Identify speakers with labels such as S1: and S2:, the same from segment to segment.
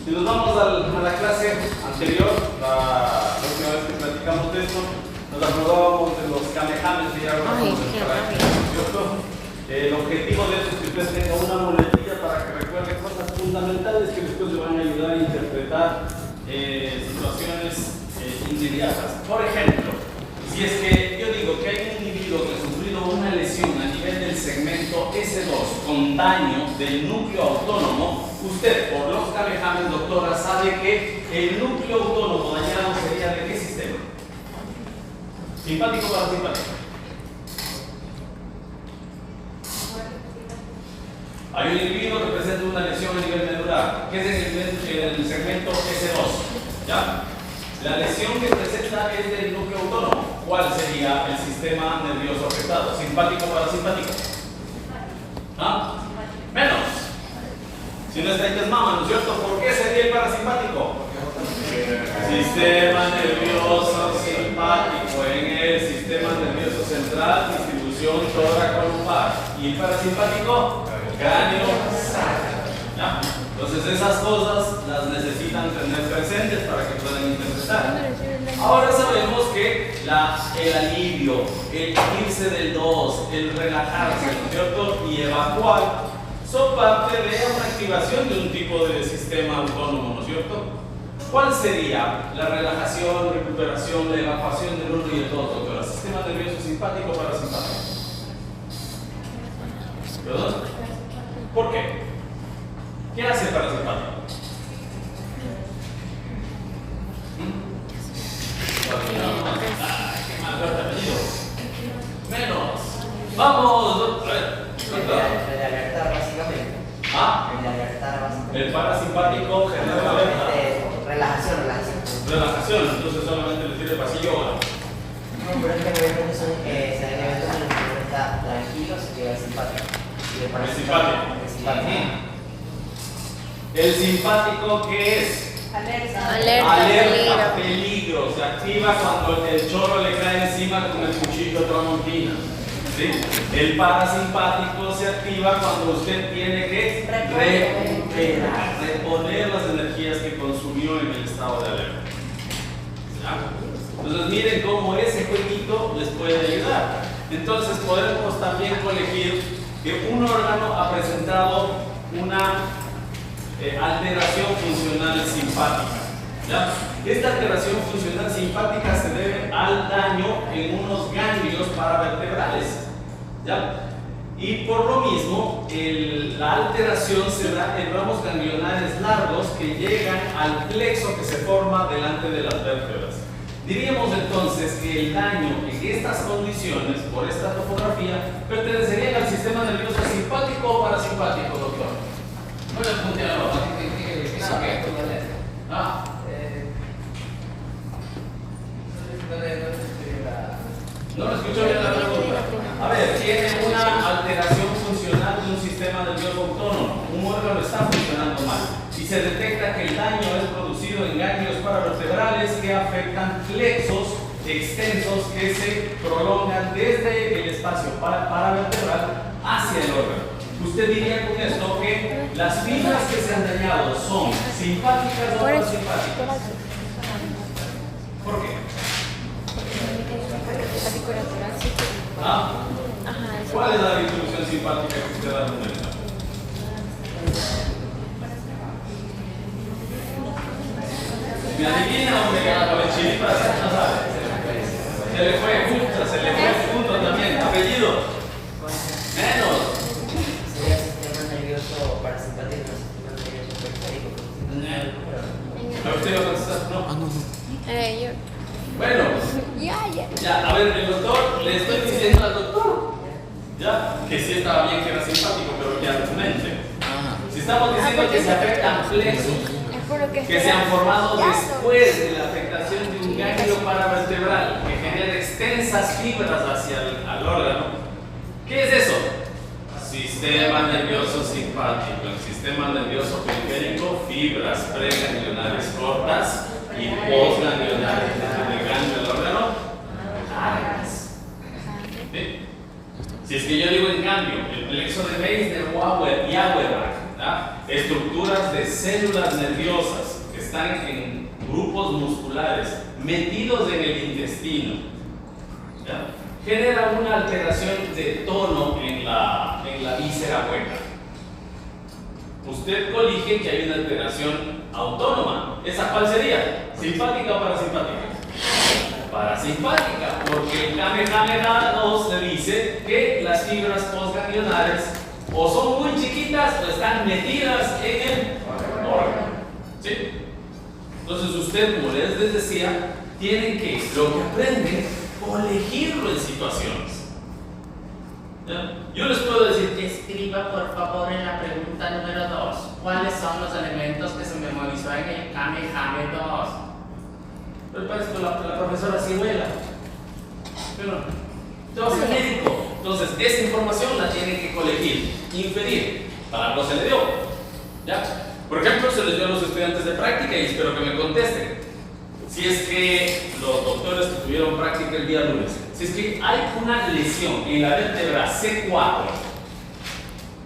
S1: Si nos vamos a la clase anterior, la última vez que platicamos de esto, nos hablábamos de los kamehames de ¿cierto? El objetivo de esto es que usted tenga una muletilla para que recuerde cosas fundamentales que después le van a ayudar a interpretar situaciones inmediatas. Por ejemplo, si es que yo digo que hay un individuo que ha sufrido una lesión a nivel del segmento S2 con daño del núcleo autónomo, usted, por los kamehames, doctora, sabe que el núcleo autónomo dañado sería ¿de qué sistema? ¿Simpático o parasimpático? Hay un individuo que presenta una lesión a nivel medular, que es en el segmento S2. ¿Ya? La lesión que presenta es del núcleo autónomo. ¿Cuál sería el sistema nervioso afectado? ¿Simpático o parasimpático? ¿Ah? Menos. Si no está ahí, mama, ¿no es cierto? ¿Por qué sería el parasimpático? Sistema nervioso simpático en el sistema nervioso central, distribución tóraco-lumbar. ¿Y el parasimpático? Cráneo sacro. ¿Ya? Entonces esas cosas las necesitan tener presentes para que puedan interpretar. Ahora sabemos que el alivio, el irse del 2, el relajarse, ¿no es cierto? Y evacuar son parte de una activación de un tipo de sistema autónomo, ¿no es cierto? ¿Cuál sería la relajación, recuperación, la evacuación del 1 y el 2, doctora? ¿Sistema nervioso simpático o parasimpático? ¿Perdón? ¿Por qué? ¿Qué hace el parasimpático? ¡Qué mal apellido! Menos. Vamos, a ver.
S2: El de alertar, básicamente.
S1: ¿Ah?
S2: El de alertar, básicamente.
S1: El parasimpático genera alerta.
S2: Relajación.
S1: Relajación, entonces solamente le sirve pasillo ahora.
S2: No, pero es que realmente son se dan eventos en los que uno está tranquilo, se queda el simpático. Y el parasimpático.
S1: El simpático, ¿qué es?
S3: Alerta,
S1: peligro. Se activa cuando el chorro le cae encima con el cuchillo tramontina. ¿Sí? El parasimpático se activa cuando usted tiene que reponer las energías que consumió en el estado de alerta. ¿Ya? Entonces miren cómo ese jueguito les puede ayudar. Entonces podemos también colegir que un órgano ha presentado una alteración funcional simpática. ¿Ya? Esta alteración funcional simpática se debe al daño en unos ganglios paravertebrales. ¿Ya? Y por lo mismo, la alteración se da en ramos ganglionares largos que llegan al plexo que se forma delante de las vértebras. Diríamos entonces que el daño en estas condiciones, por esta topografía, pertenecería al sistema nervioso simpático o parasimpático, doctor. No le apunte a lo no lo escucho bien la pregunta. A ver, tiene una alteración funcional de un sistema nervioso autónomo. Un órgano está funcionando mal. Y se detecta que el daño es producido en ganglios paravertebrales que afectan plexos extensos que se prolongan desde el espacio paravertebral hacia el órgano. Usted diría con esto que las fibras que se han dañado son simpáticas o parasimpáticas. ¿Por qué? ¿Ah? ¿Cuál es la distribución simpática que usted argumenta? ¿Me adivina o me gana con el chiripas? No sabe. Se le fue junto también. ¿Apellido? Menos.
S2: Sería sistema nervioso parasimpático, sistema nervioso periférico.
S1: ¿A usted lo contesta? No.
S3: Yo.
S1: Bueno. Ya, a ver, el doctor, le estoy diciendo al doctor, ya, que sí estaba bien que era simpático, pero que argumente. Si estamos diciendo que se afectan plexos que se han formado después de la afectación de un ganglio paravertebral que genera extensas fibras hacia el órgano, ¿qué es eso? Sistema nervioso simpático. El sistema nervioso periférico, fibras preganglionares cortas y postganglionares desde el ganglio del órgano largas. ¿Sí? Si es que yo digo en cambio, el plexo de Meissner y Auerbach, estructuras de células nerviosas que están en grupos musculares metidos en el intestino, ¿ya? Genera una alteración de tono en la víscera hueca. Usted colige que hay una alteración autónoma. ¿Esa cuál sería? ¿Simpática o parasimpática? Parasimpática, porque el Kamehameha 2 le dice que las fibras postganglionares o son muy chiquitas o están metidas en el órgano. ¿Sí? Entonces usted, como les decía, tienen que, lo que aprenden, colegirlo en situaciones. ¿Ya? Yo les puedo decir que escriba por favor en la pregunta número 2 cuáles son los elementos que se memorizó en el Kamehameha 2. Pero parece que la profesora sí vuela. Pero yo soy médico. Entonces, esa información la tienen que colegir, inferir. Para algo se le dio. ¿Ya? Por ejemplo, se les dio a los estudiantes de práctica y espero que me contesten. Si es que los doctores que tuvieron práctica el día lunes, si es que hay una lesión en la vértebra C4,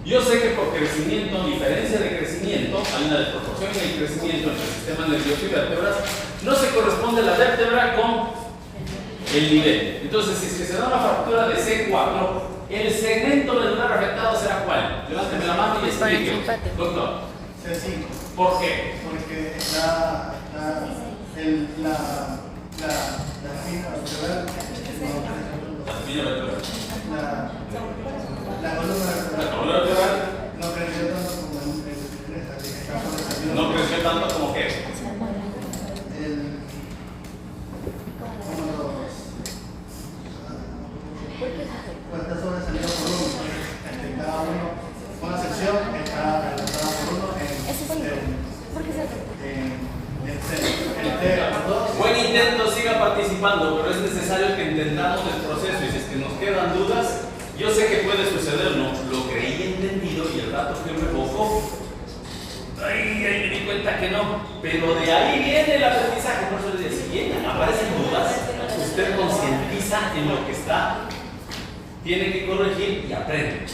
S1: yo sé que por crecimiento, diferencia de crecimiento, hay una desproporción en el crecimiento entre el sistema nervioso y vértebras, no se corresponde la vértebra con el nivel. Entonces, si es que se da una fractura de C4, el segmento medular afectado será ¿cuál? Levánteme la mano y explique. Doctor.
S4: C5.
S1: ¿Por qué?
S4: Porque la espina vertebral,
S1: La espina vertebral.
S4: la columna
S1: La columna vertebral
S4: no creció tanto como el así que está sobresaliendo.
S1: no creció tanto como que.
S4: Está sobresaliendo por uno. Cada uno, una sección está relacionada por uno
S1: Buen intento, siga participando, pero es necesario que entendamos el proceso y si es que nos quedan dudas, yo sé que puede suceder, ¿no? Lo creí entendido y el rato que revoco, ahí me di cuenta que no, pero de ahí viene el aprendizaje. Por eso les decía, si bien aparecen dudas, usted concientiza en lo que está, tiene que corregir y aprende.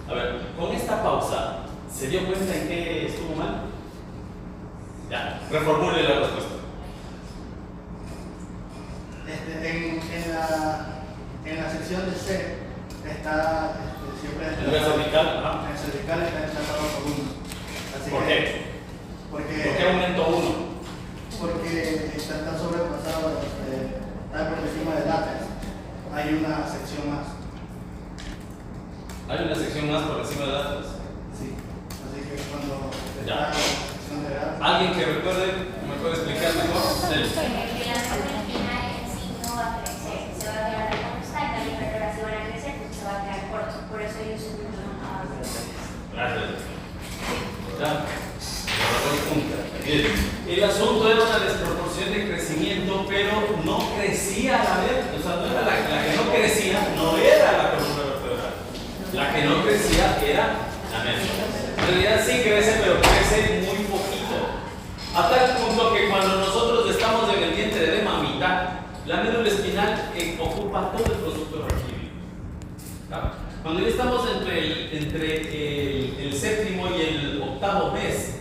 S1: A ver, con esta pausa, ¿se dio cuenta en qué estuvo mal? Ya, reformule la respuesta.
S4: En la sección de C está siempre
S1: ¿En la cervical?
S4: En la cervical está encerrado por uno. Así
S1: ¿Por
S4: que,
S1: qué? ¿Por qué aumentó uno?
S4: Porque está sobrepasado, está por encima del látex. Hay una sección más.
S1: ¿Hay una sección más por encima de datos?
S4: Sí. Así que cuando
S1: Ya.
S4: está en la sección de datos.
S1: ¿Alguien que recuerde, me puede explicar mejor? Sí. Gracias. Ya. Bien. El asunto era una desproporción de crecimiento, pero no crecía a la vez. O sea, no era la que no crecía, no era la columna vertebral. La que no crecía era la médula. En realidad sí crece, pero crece muy poquito. A tal punto que cuando nosotros estamos en el vientre de mamita, la médula espinal ocupa todo el conducto raquídeo. Cuando ya estamos entre el séptimo y el octavo mes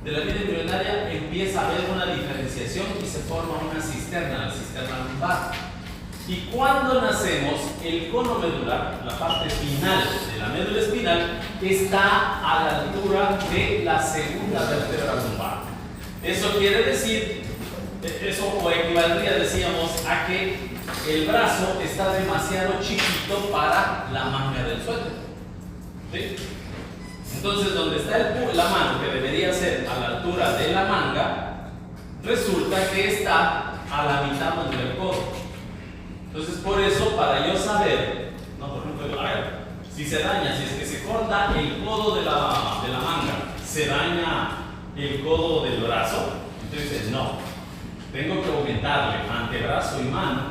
S1: de la vida embrionaria, empieza a haber una diferenciación y se forma una cisterna, la cisterna lumbar. Y cuando nacemos, el cono medular, la parte final de la médula espinal, está a la altura de la segunda vértebra lumbar. Eso quiere decir, eso o equivaldría, decíamos, a que el brazo está demasiado chiquito para la manga del suéter. ¿Sí? Entonces, donde está la mano, que debería ser a la altura de la manga, resulta que está a la mitad del codo. Entonces, por eso, para yo saber, no, por ejemplo, a ver, si se daña, si es que se corta el codo de la manga, se daña el codo del brazo, entonces no, tengo que aumentarle antebrazo y mano,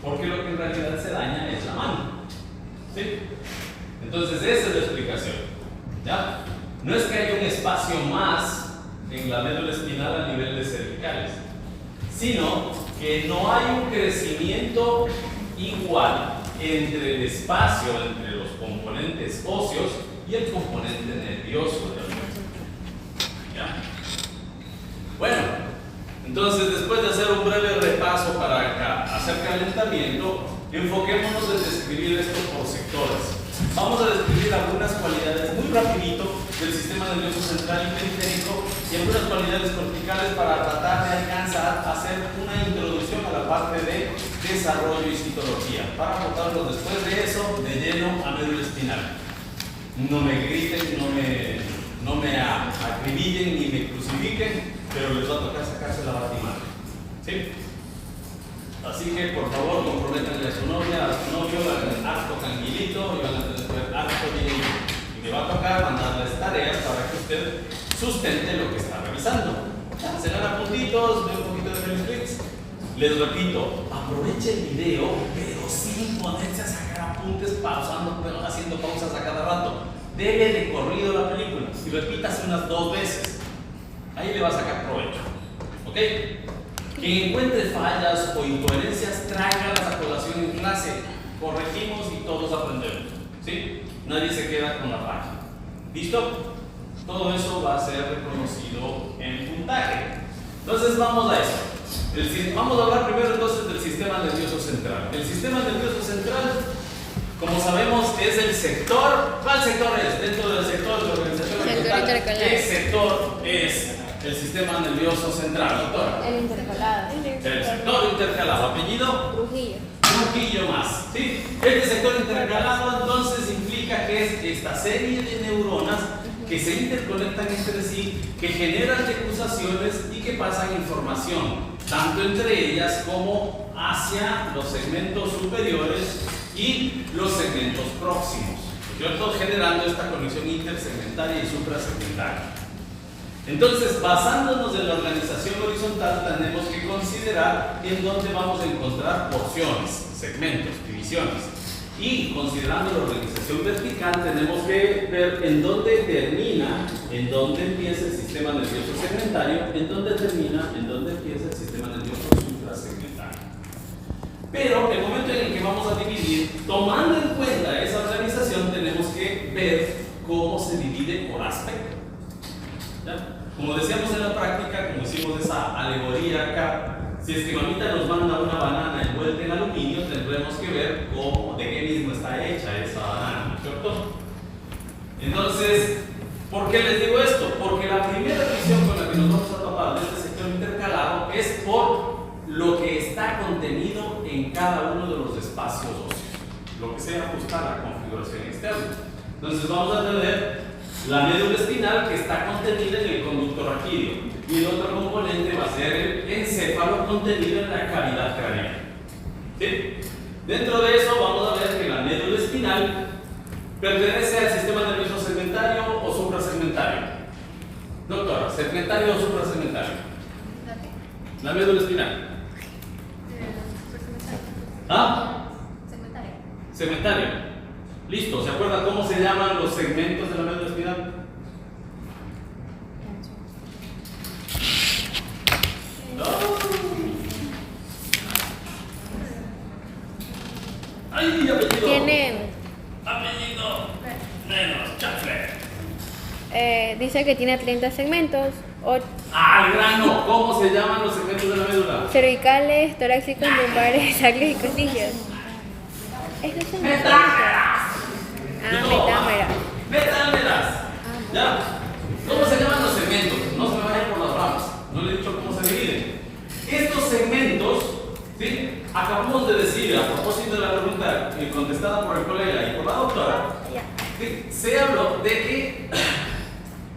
S1: porque lo que en realidad se daña es la mano. ¿Sí? Entonces, esa es la explicación. ¿Ya? No es que haya un espacio más en la médula espinal a nivel de cervicales, sino que no hay un crecimiento igual entre el espacio entre los componentes óseos y el componente nervioso del organismo. Bueno, entonces después de hacer un breve repaso para hacer calentamiento, enfoquémonos en describir esto por sectores. Vamos a describir algunas cualidades muy rapidito del sistema nervioso central y periférico y algunas cualidades corticales para tratar de alcanzar a hacer una introducción a la parte de desarrollo y citología, para abordarlo después de eso de lleno a médula espinal. No me griten, no me acribillen ni me crucifiquen, pero les va a tocar sacarse la batimadre. ¿Sí? Así que por favor comprométanle a su novia, a su novio, hagan harto tranquilito y van a tener que ver harto bien. Y me va a tocar mandarles tareas para que usted sustente lo que está revisando. Ya, se gana puntitos, ve un poquito de Felix. Les repito, aproveche el video, pero sin ponerse a sacar apuntes, pausando, haciendo pausas a cada rato. Debe de corrido la película y repítase unas 2 veces. Ahí le va a sacar provecho. ¿Ok? Quien encuentre fallas o incoherencias, tráigalas a colación en clase. Corregimos y todos aprendemos. ¿Sí? Nadie se queda con la falla. ¿Listo? Todo eso va a ser reconocido en puntaje. Entonces vamos a eso. Vamos a hablar primero entonces del sistema nervioso central. El sistema nervioso central, como sabemos, es el sector. ¿Cuál sector es? Dentro del sector de organización ambiental, ¿qué sector es el sistema nervioso central, doctora?
S3: El intercalado.
S1: El sector intercalado. ¿Apellido?
S3: Trujillo.
S1: Trujillo más. ¿Sí? Este sector intercalado entonces implica que es esta serie de neuronas que se interconectan entre sí, que generan decusaciones y que pasan información, tanto entre ellas como hacia los segmentos superiores y los segmentos próximos, ¿cierto? Generando esta conexión intersegmentaria y suprasegmentaria. Entonces, basándonos en la organización horizontal, tenemos que considerar en dónde vamos a encontrar porciones, segmentos, divisiones. Y considerando la organización vertical, tenemos que ver en dónde termina, en dónde empieza el sistema nervioso segmentario, en dónde termina, en dónde empieza el sistema nervioso suprasegmentario. Pero el momento en el que vamos a dividir, tomando en cuenta esa organización, tenemos que ver cómo se divide por aspecto. ¿Ya? Como decíamos en la práctica, como hicimos esa alegoría acá, si es que mamita nos manda una banana envuelta en aluminio, tendremos que ver de qué mismo está hecha esa banana, ¿cierto? Entonces, ¿por qué les digo esto? Porque la primera visión con la que nos vamos a topar de este sector intercalado es por lo que está contenido en cada uno de los espacios óseos, lo que se ajusta a la configuración externa. Entonces vamos a tener la médula espinal que está contenida en el conducto raquídeo y el otro componente va a ser el encéfalo contenido en la cavidad craneal. ¿Sí? Dentro de eso vamos a ver que la médula espinal pertenece al sistema nervioso segmentario o suprasegmentario. Doctora, ¿segmentario o suprasegmentario? La médula espinal. ¿Ah?
S3: Segmentario.
S1: Segmentario. Listo, ¿se acuerdan cómo se llaman los segmentos de la médula espinal? No. ¡Ay, apellido!
S3: Tiene.
S1: Apellido. Menos, chafle.
S3: Dice que tiene 30 segmentos.
S1: Al grano, ¿cómo se llaman los segmentos de la médula?
S3: Cervicales, torácicos, lumbares, sacros y costillas. Estos son
S1: ¡Metámeras!
S3: metámeras.
S1: ¡Metámeras! ¿Ya? ¿Cómo se llaman los segmentos? No se me vayan por las ramas. No le he dicho cómo se dividen. Estos segmentos, ¿sí? Acabamos de decir, a propósito de la pregunta contestada por el colega y por la doctora, ¿sí? Se habló de que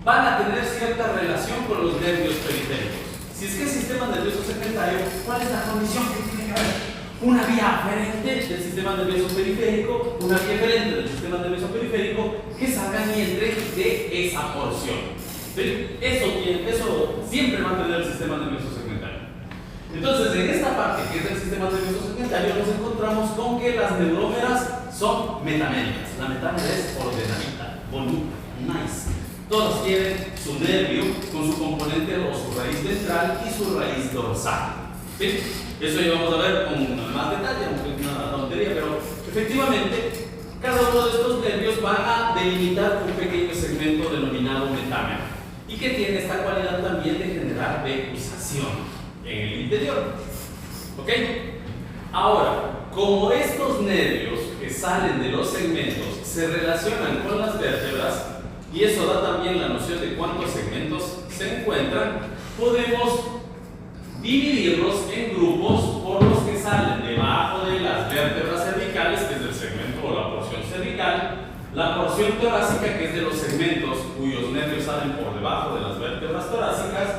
S1: van a tener cierta relación con los nervios periféricos. Si es que el sistema nervioso segmentario, ¿cuál es la condición que tiene que haber? Una vía aferente del sistema nervioso periférico, una vía aferente del sistema nervioso periférico que salgan y entren de esa porción. ¿Sí? Eso siempre va a tener el sistema nervioso segmentario. Entonces, en esta parte que es el sistema nervioso segmentario, nos encontramos con que las neurómeras son metaméricas. La metámera es ordenadita, bonita, nice. Todas tienen su nervio con su componente o su raíz ventral y su raíz dorsal. ¿Sí? Eso ya vamos a ver con más detalle, aunque es una tontería, pero efectivamente cada uno de estos nervios van a delimitar un pequeño segmento denominado metámera y que tiene esta cualidad también de generar BQC. organización en el interior. ¿Ok? Ahora, como estos nervios que salen de los segmentos se relacionan con las vértebras, y eso da también la noción de cuántos segmentos se encuentran, podemos dividirlos en grupos por los que salen debajo de las vértebras cervicales, que es el segmento o la porción cervical, la porción torácica, que es de los segmentos cuyos nervios salen por debajo de las vértebras torácicas,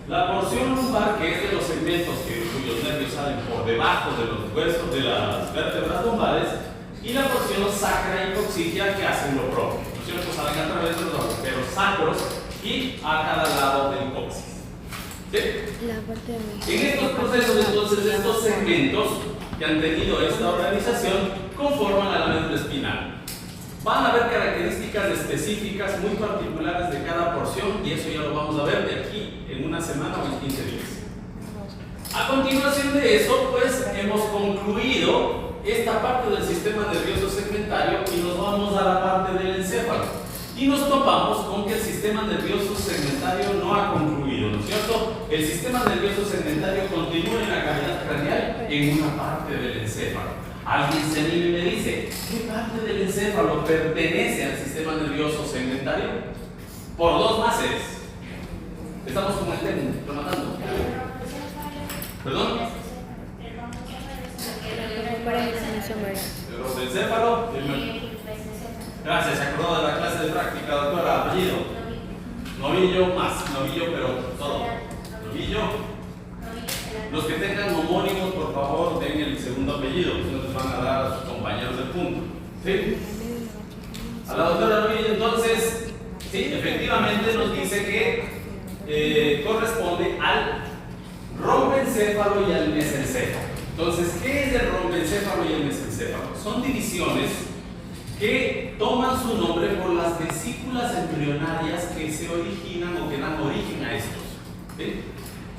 S1: la porción lumbar, que es de los segmentos cuyos nervios salen por debajo de los huesos de las vértebras lumbares, y la porción sacra y coxigia, que hacen lo propio, ¿no es cierto? Salen a través de los agujeros sacros y a cada lado del coxis. ¿Sí? En estos procesos, entonces, estos segmentos que han tenido esta organización conforman a la médula espinal. Van a haber características específicas muy particulares de cada porción, y eso ya lo vamos a ver de aquí en una semana o en 15 días. A continuación de eso, pues hemos concluido esta parte del sistema nervioso segmentario y nos vamos a la parte del encéfalo. Y nos topamos con que el sistema nervioso segmentario no ha concluido, ¿no es cierto? El sistema nervioso segmentario continúa en la cavidad craneal en una parte del encéfalo. Alguien se anima y me dice, ¿qué parte del encéfalo pertenece al sistema nervioso segmentario? Por dos bases. Estamos como el tema, rematando. ¿Perdón? El rompecéfalo. Gracias, se acordó de la clase de práctica, doctora. Apellido. Novillo más, novillo, pero todo. Novillo. Los que tengan homónimos, por favor, den el segundo apellido, que no les van a dar a sus compañeros del punto. ¿Sí? A la doctora Novillo, entonces, sí, efectivamente nos dice que corresponde al rompencéfalo y al mesencéfalo. Entonces, ¿qué es el rompencéfalo y el mesencéfalo? Son divisiones que toman su nombre por las vesículas embrionarias que se originan o que dan origen a estos. ¿Sí?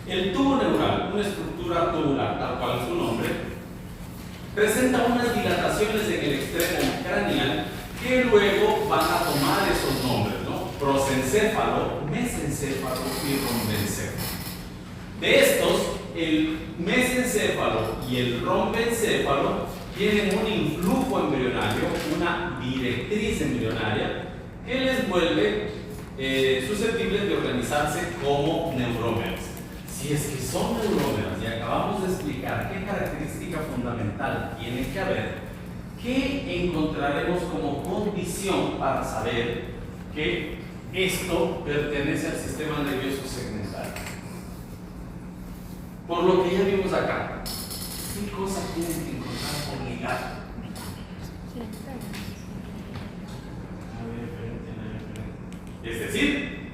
S1: El tubo neural, una estructura tubular, tal cual es su nombre, presenta unas dilataciones en el extremo craneal que luego van a tomar esos nombres, ¿no? Prosencéfalo, mesencéfalo y rombencéfalo. De estos, el mesencéfalo y el rombencéfalo tienen un influjo embrionario, una directriz embrionaria que les vuelve susceptibles de organizarse como neurómeros. Si es que son neurómeros y acabamos de explicar qué característica fundamental tiene que haber, ¿qué encontraremos como condición para saber que esto pertenece al sistema nervioso segmental? Por lo que ya vimos acá, ¿qué cosa tienen que encontrar obligado? Es decir,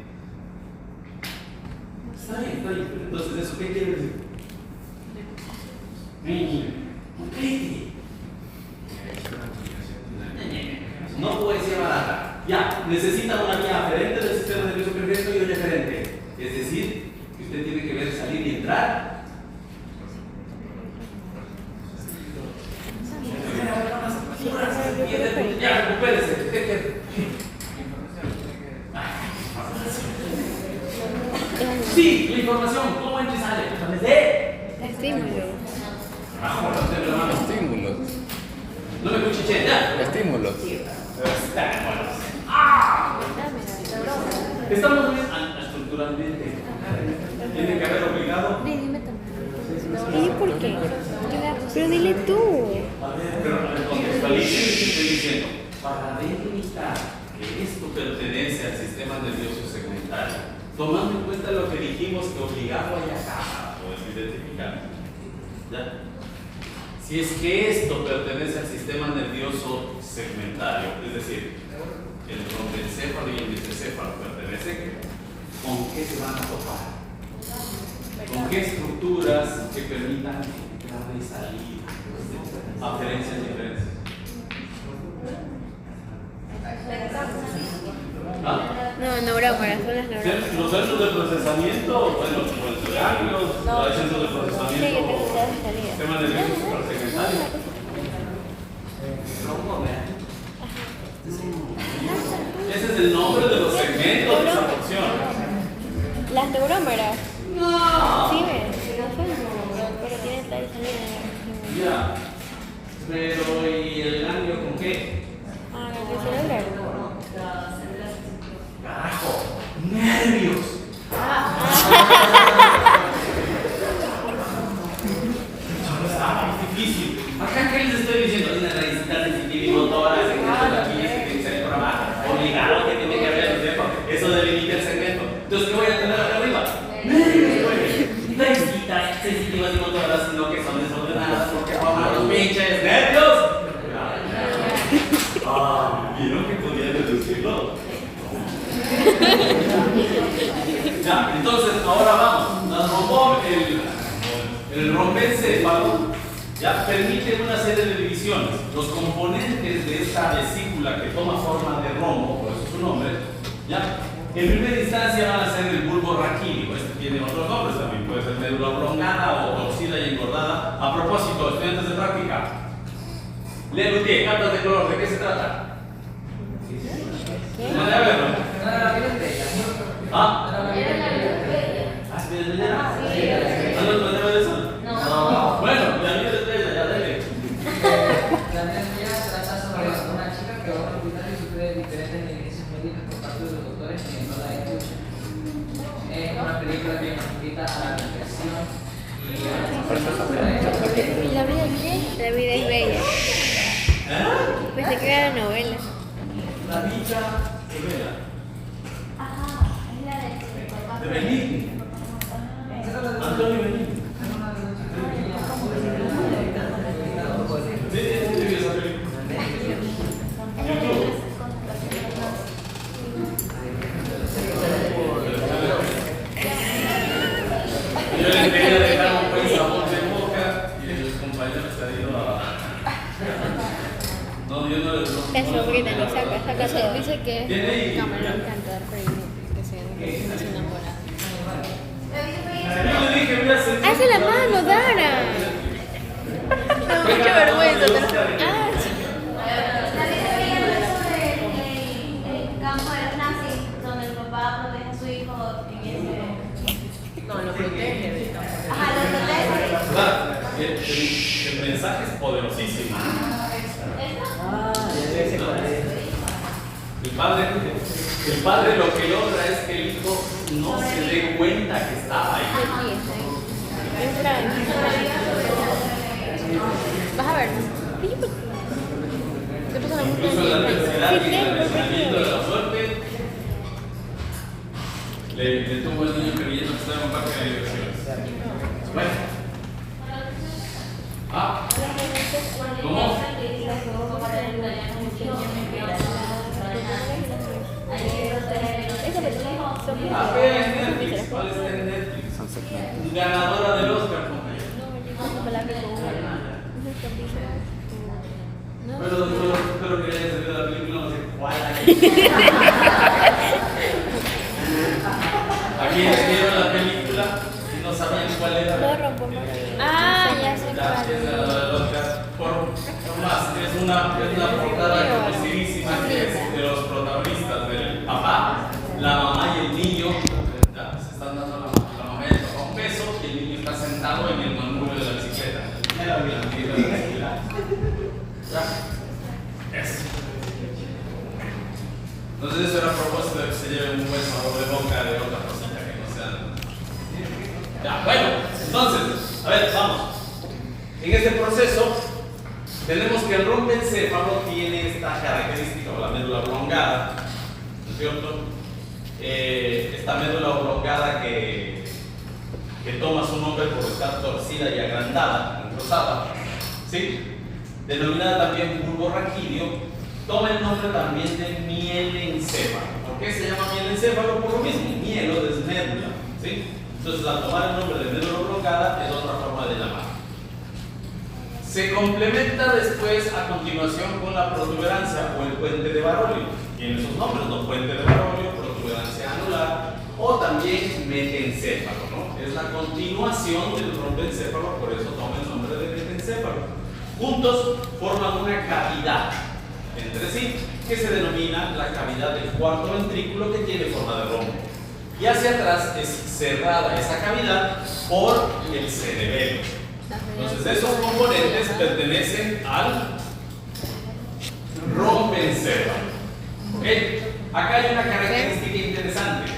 S1: está bien. Entonces, ¿eso qué quiere decir? No poesía barata. Ya, necesita una vía aferente del sistema nervioso periférico y un eferente. Es decir, que usted tiene que ver salir y entrar. Ya, recupérese. Sí, la información, ¿cómo entra y sale? A través de
S3: estímulos.
S5: Estímulos.
S1: No me escuché, ya.
S5: Estímulos.
S1: Estamos bien estructuralmente. Tiene que haber obligado.
S3: ¿Y por qué? Pero dile tú.
S1: Pero contextualice lo que estoy diciendo. Para delimitar que esto pertenece al sistema nervioso segmentario, tomando en cuenta lo que dijimos que obligado hay acá, puedes identificar. ¿Ya? Si es que esto pertenece al sistema nervioso segmentario, es decir, el rompencéfalo y el mesencéfalo pertenecen, ¿con qué se van a topar? ¿Con qué estructuras que permitan entrar y salir? Aferencias y diferencias. ¿Ah?
S3: No, neurómeras, son las neurómeras.
S1: Los centros de procesamiento, bueno, los ganglios, los centros de procesamiento,
S3: Sí, yo tengo todas las salidas.
S1: sistema nervioso suprasegmentario. Ese es el nombre de los segmentos de esa porción.
S3: Las neurómeras.
S1: No.
S3: Sí, ves.
S1: Ya. Pero, ¿y el ganglio con qué?
S3: Ah, ganglio cerebral.
S1: Carajo, nervios. Es difícil. Acá, ¿qué les estoy diciendo? Hay una raícita sensitiva y motora, segmento de Aquiles que tiene que ser programada, obligado que tiene que haber el tiempo. Eso delimita el segmento. Entonces, ¿qué voy a tener acá arriba? Raícitas sensitivas y motoras, sino que son desordenadas porque forman los pinches nervios. Ah, ¿vieron que podía deducirlo? Ya, entonces ahora vamos. Nos rompó el rompencéfalo. Ya permite una serie de divisiones. Los componentes de esta vesícula que toma forma de rombo, por eso su nombre, ya, en primera instancia van a ser el bulbo raquídeo. Este tiene otros nombres también, puede ser médula oblongada o torcida y engordada. A propósito, estudiantes de práctica, Le Luthier, cartas de color, ¿de qué se trata? ¿Qué? ¿Dónde a verlo? ¿Ah? ¿Has visto el día? ¿No lo tenemos de eso? No. Bueno, la vida es bella, ya dale.
S5: La memoria trata sobre una chica que va a un hospital y sufre diferentes negligencias médicas por parte de los doctores que no la escuchan. Es una película que nos invita a la reflexión y a la
S3: ¿Y la vida qué? La vida es bella. Pensé que era novela.
S1: La dicha de Vela.
S6: Ajá, es la
S1: De Benigni. Antonio Benigni. Yo les quería dejar un buen sabor de boca y los compañeros se han ido a... No, yo no les doy.
S3: La sobrina lo saca todo.
S7: Dice que
S1: ¿Tiene ahí?
S7: es cámara encantador, pero inútil, que se enamora.
S1: Yo le dije, voy a hacer...
S3: ¡Hace la mano, Dara!
S7: Me da mucha vergüenza.
S3: Ah, sí.
S6: La vida bella no es sobre el campo de los nazis, donde el papá protege a su hijo en ese...
S7: No, lo protege.
S6: Ajá, lo protege.
S1: Claro, el mensaje es poderosísimo. El padre lo que logra es que el hijo no se dé cuenta que estaba ahí.
S3: Aquí está. Entra.
S7: Vas a ver. ¿Qué pasa en la
S1: Incluso la adversidad y el aislamiento de la suerte le tuvo al niño creyendo que estaba en un parque de diversiones. Bueno. Ah, ¿cómo? Ah, ve en Netflix. ¿Cuál está en Netflix? Ganadora del Oscar, compañero. Pero que haya salido la película, no sé cuál. Aquí vieron la película y no sabían cuál era.
S3: Ah, ya sé
S1: Ya,
S3: cuál.
S1: es ganadora del Oscar. Por más, es una portada conocidísima que es de los protagonistas del papá, la mamá y el niño. Ya, se están dando la mamá y el papá un beso y el niño está sentado en el manubrio de la bicicleta. Era bien, la bicicleta. Ya, eso. Entonces eso era a propósito de que se lleve un buen sabor de boca de otra cosita que no sea. Ya, bueno, entonces, a ver, vamos. En este proceso tenemos que el rompencéfalo tiene esta característica, o la médula oblongada, ¿no es cierto? Esta médula oblongada que toma su nombre por estar torcida y agrandada, engrosada, ¿sí? Denominada también bulbo raquídeo, toma el nombre también de mielencéfalo. ¿Por qué se llama mielencéfalo? Por lo mismo, mielo es médula, ¿sí? Entonces, al tomar el nombre de médula oblongada, es otra forma de llamar. Se complementa después, a continuación, con la protuberancia o el puente de Barolio. Tiene sus nombres, ¿no? Puente de Barolio, protuberancia anular o también metencéfalo, ¿no? Es la continuación del rompencéfalo, por eso toma el nombre de metencéfalo. Juntos forman una cavidad entre sí que se denomina la cavidad del cuarto ventrículo, que tiene forma de rombo. Y hacia atrás es cerrada esa cavidad por el cerebelo. Entonces, esos componentes pertenecen al rompencéfalo. ¿Ok? Acá hay una característica interesante.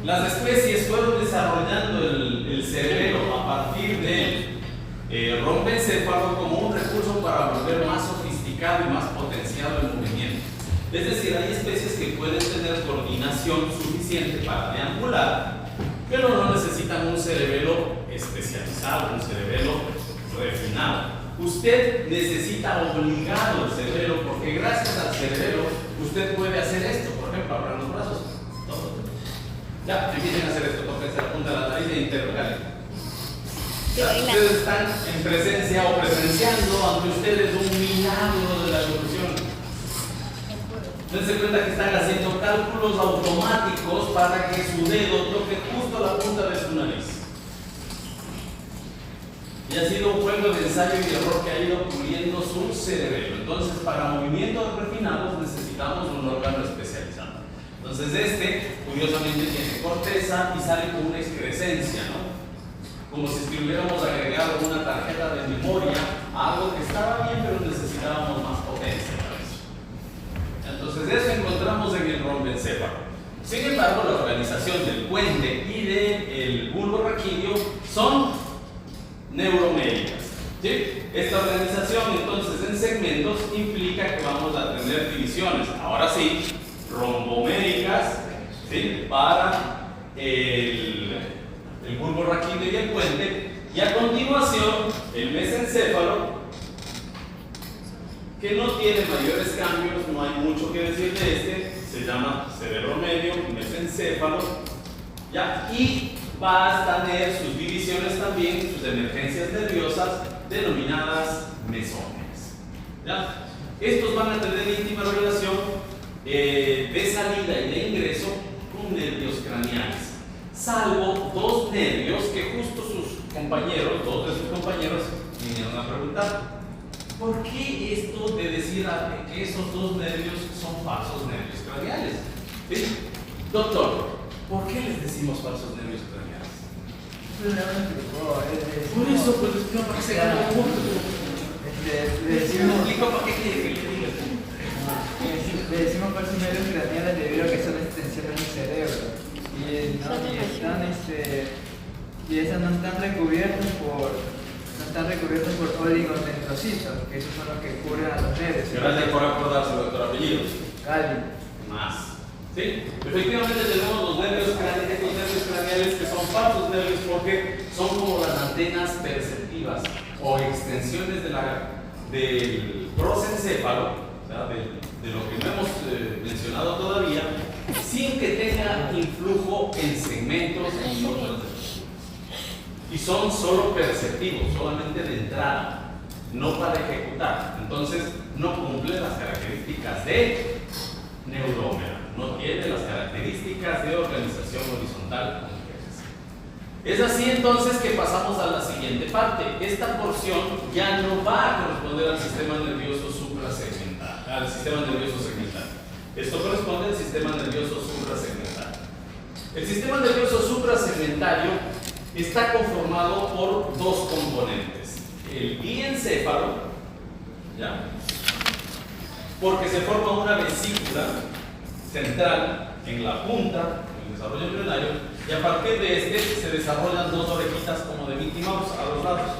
S1: Las especies fueron desarrollando el cerebelo a partir del rompencéfalo como un recurso para volver más sofisticado y más potenciado el movimiento. Es decir, hay especies que pueden tener coordinación suficiente para deambular, pero no necesitan un cerebelo especializado, un cerebelo refinado. Usted necesita obligado el cerebelo, porque gracias al cerebelo usted puede hacer esto. Por ejemplo, abran los brazos. Ya, empiecen a hacer esto, tóquense la punta de la nariz e interrogar. Ustedes están en presencia o presenciando ante ustedes un milagro de la evolución. Dense cuenta que están haciendo cálculos automáticos para que su dedo toque justo la punta de su nariz. Y ha sido un juego de ensayo y error que ha ido puliendo su cerebelo. Entonces, para movimientos refinados necesitamos un órgano especializado. Entonces, curiosamente, tiene corteza y sale con una excrescencia, ¿no? Como si hubiéramos agregado una tarjeta de memoria a algo que estaba bien, pero necesitábamos más potencia para eso. Entonces, eso encontramos en el rompencéfalo. Sin embargo, la organización del puente y del bulbo raquídeo son neuromédicas. ¿Sí? Esta organización, entonces, en segmentos implica que vamos a tener divisiones. Ahora sí, rombomédicas, ¿sí? Para el bulbo raquídeo y el puente, y a continuación el mesencéfalo, que no tiene mayores cambios, no hay mucho que decir de se llama cerebro medio, mesencéfalo, ¿ya? Y va a tener sus divisiones también, sus emergencias nerviosas, denominadas mesones, ¿ya? Estos van a tener íntima relación de salida y de ingreso con nervios craneales, salvo dos nervios que justo sus compañeros, dos de sus compañeros, vinieron a preguntar: ¿por qué esto de decir que esos dos nervios son falsos nervios craneales? ¿Sí? Doctor, ¿por qué les decimos falsos nervios craneales? Por eso, pues no parece
S5: Le
S1: explico para qué quiere que le diga.
S5: decimos falsos nervios craneales debido a que son extensiones del cerebro. Y esas no están recubiertas por oligodendrocitos, que esos son los que cubren a los nervios.
S1: Gracias por acordarse, doctor. Apellidos.
S5: Cali.
S1: Más. ¿Sí? Efectivamente tenemos los nervios craneales que son falsos nervios porque son como las antenas perceptivas o extensiones del prosencéfalo, o sea, de lo que no hemos mencionado todavía, sin que tenga influjo en segmentos y otros. Y son solo perceptivos, solamente de entrada, no para ejecutar. Entonces, no cumple las características de neurómero, no tiene las características de organización horizontal. Es así entonces que pasamos a la siguiente parte. Esta porción ya no va a corresponder al sistema nervioso suprasegmental, al sistema nervioso segmental. Esto corresponde al sistema nervioso suprasegmental. El sistema nervioso suprasegmentario está conformado por dos componentes: el diencéfalo, ¿ya? Porque se forma una vesícula central en la punta del desarrollo embrionario, y a partir de se desarrollan dos orejitas como de Mickey Mouse a los lados.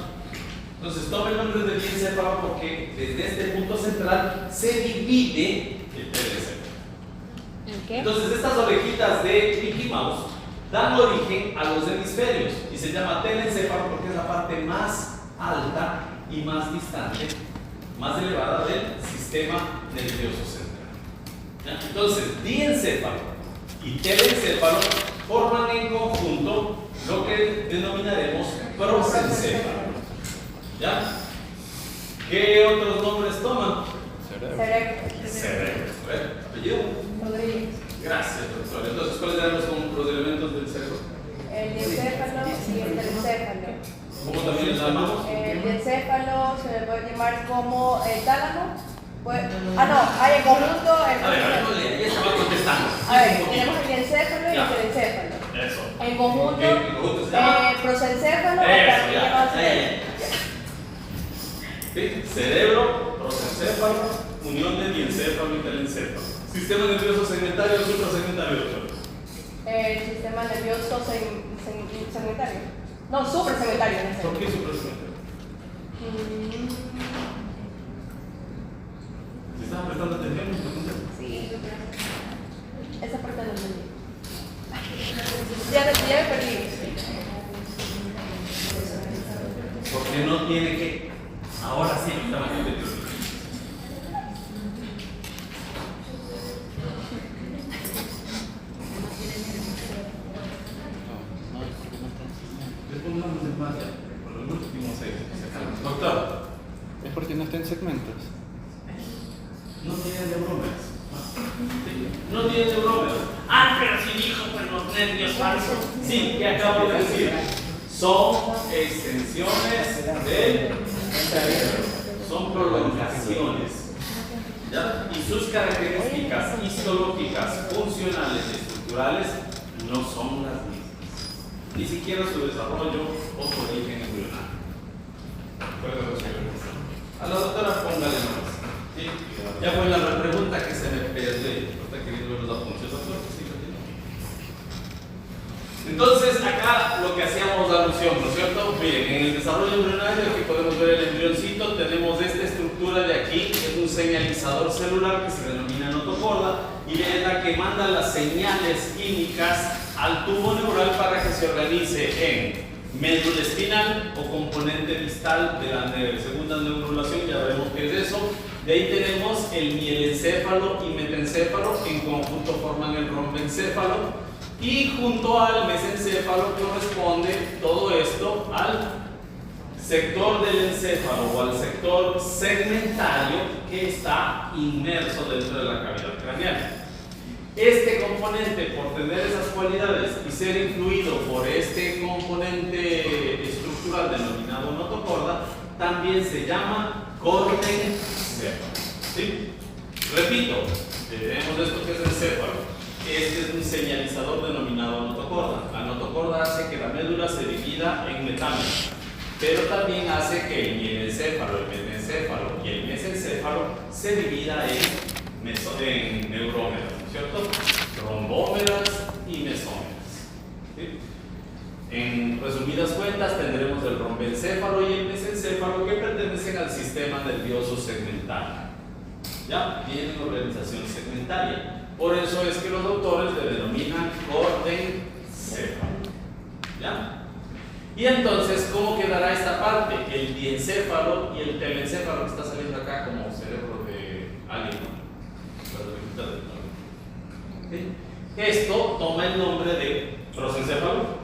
S1: Entonces toma el nombre de diencéfalo porque desde este punto central se divide el telecéfalo.
S3: ¿Qué?
S1: Entonces estas orejitas de Mickey Mouse dan origen a los hemisferios y se llama telencéfalo porque es la parte más alta y más distante, más elevada del sistema nervioso central. ¿Ya? Entonces, diencéfalo y telencéfalo forman en conjunto lo que denominaremos prosencéfalo. ¿Ya? ¿Qué otros nombres toman? Cerebro. ¿Apellido?
S8: Rodríguez.
S1: Gracias, doctor. Entonces, ¿cuáles eran los elementos del cerebro?
S8: El diencéfalo y el telecéfalo.
S1: ¿Cómo también les llamamos?
S8: El diencéfalo se le puede llamar como el tálamo. Hay el conjunto.
S1: A ver, ya estaba contestando.
S8: A ver, tenemos el diencéfalo y el telecéfalo.
S1: Eso.
S8: El conjunto,
S1: ¿Qué conjunto se llama?
S8: prosencéfalo,
S1: Eso,
S8: también llamado
S1: ya. ¿Sí? Cerebro, prosencéfalo, unión de diencéfalo y telencéfalo. Sistema nervioso segmentario, suprasegmentario, doctor.
S8: Sistema nervioso segmentario. No, suprasegmentario.
S1: ¿Por qué suprasegmentario? ¿Se están prestando atención a mis preguntas?
S8: Sí, esa parte no entendí. Ya me perdí.
S1: Porque no tiene que. Ahora sí, estamos entendiendo. Doctor,
S9: ¿Es porque no está en segmentos?
S1: no tiene neurómeros. No tiene neurómeros. Ah, pero si dijo pues los nervios falsos. Sí, que acabo de decir. Son extensiones del cerebro. Son prolongaciones. ¿Ya? Y sus características histológicas, funcionales y estructurales no son las mismas. Ni siquiera su desarrollo o su origen embrionario. A la doctora póngale más. ¿Sí? Ya fue la pregunta que se me pierde. Está queriendo ver los apuntes, doctor. Sí, entonces, acá lo que hacíamos alusión, ¿no es cierto? Miren, en el desarrollo embrionario, aquí podemos ver el embrioncito, tenemos esta estructura de aquí, que es un señalizador celular que se denomina notocorda, y es la que manda las señales químicas al tubo neural para que se organice en médula espinal o componente distal de la segunda neurulación, ya veremos qué es eso. De ahí tenemos el mielencéfalo y metencéfalo, en conjunto forman el rombencéfalo, y junto al mesencéfalo corresponde todo esto al sector del encéfalo o al sector segmentario que está inmerso dentro de la cavidad craneal. Este componente, por tener esas cualidades y ser influido por este componente estructural denominado notocorda, también se llama cortencéfalo. ¿Sí? Repito, tenemos esto que es el céfalo. Este es un señalizador denominado notocorda. La notocorda hace que la médula se divida en metámeros, pero también hace que el mielencéfalo, el metencéfalo y el mesencéfalo se divida en neurómeros, ¿cierto? Trombómeras y mesómeras. ¿Sí? En resumidas cuentas tendremos el rombencéfalo y el mesencéfalo que pertenecen al sistema nervioso segmentario. ¿Ya? Tienen organización segmentaria. Por eso es que los autores le denominan cortencéfalo. ¿Ya? Y entonces, ¿cómo quedará esta parte? El diencéfalo y el telencéfalo que está saliendo acá como cerebro de alguien, ¿no? ¿Sí? Esto toma el nombre de prosencéfalo,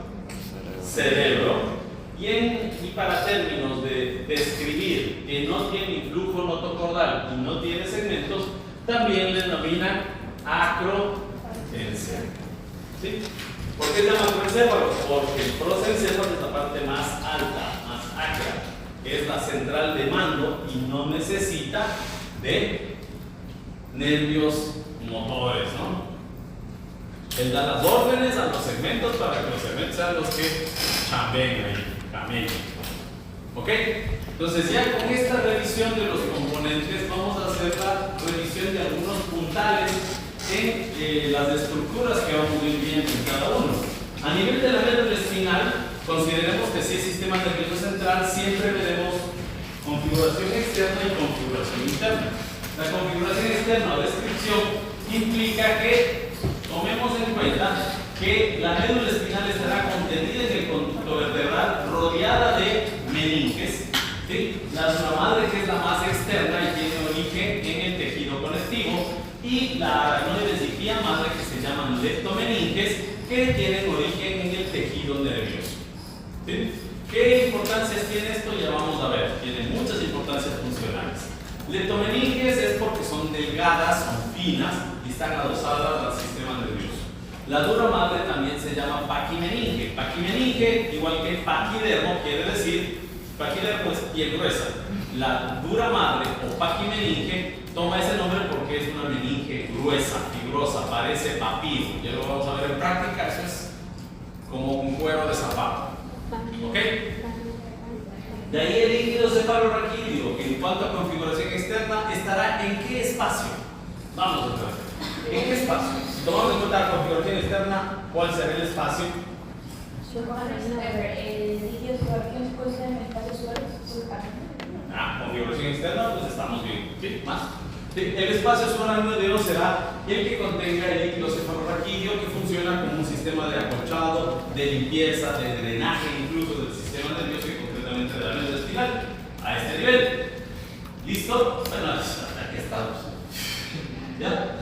S1: cerebro, y para términos de describir que no tiene influjo notocordal y no tiene segmentos, también le denominan acroencéfalo. ¿Sí? ¿Por qué se llama acroencéfalo? Porque el prosencéfalo es la parte más alta, más acra, es la central de mando y no necesita de nervios motores, ¿no? Él da las órdenes a los segmentos para que los segmentos sean los que chambeen ahí, camellen. ¿Ok? Entonces ya con esta revisión de los componentes vamos a hacer la revisión de algunos puntales en las estructuras que vamos a ir viendo en cada uno. A nivel de la médula espinal, consideremos que si es sistema nervioso central, siempre veremos configuración externa y configuración interna. La configuración externa o descripción implica que tomemos en cuenta que la médula espinal estará contenida en el conducto vertebral rodeada de meninges, ¿sí? La dura madre, que es la más externa y tiene origen en el tejido conectivo, y la aracnoides y pía madre, que se llaman leptomeninges, que tienen origen en el tejido nervioso. ¿Sí? ¿Qué importancias tiene esto? Ya vamos a ver. Tiene muchas importancias funcionales. Leptomeninges es porque son delgadas, son finas y están adosadas al sistema nervioso. La dura madre también se llama paquimeninge. Paquimeninge, igual que paquidermo, quiere decir, paquidermo es piel gruesa. La dura madre o paquimeninge toma ese nombre porque es una meninge gruesa, fibrosa, parece papiro. Ya lo vamos a ver en práctica, eso es como un cuero de zapato. ¿Ok? De ahí el líquido cefalorraquídeo, en cuanto a configuración externa, estará en qué espacio. Vamos otra vez. ¿En qué espacio? Si tomamos en cuenta la configuración externa, ¿cuál será el espacio?
S6: El líquido subarquídeo se puede estar en el espacio subarquídeo.
S1: Configuración externa, pues estamos bien. ¿Sí? ¿Más? Sí. El espacio subaracnoideo será el que contenga el líquido cefalorraquídeo, que funciona como un sistema de acolchado, de limpieza, de drenaje, incluso del sistema nervioso y concretamente de la médula espinal. A este nivel. ¿Listo? Bueno, aquí estamos. ¿Ya?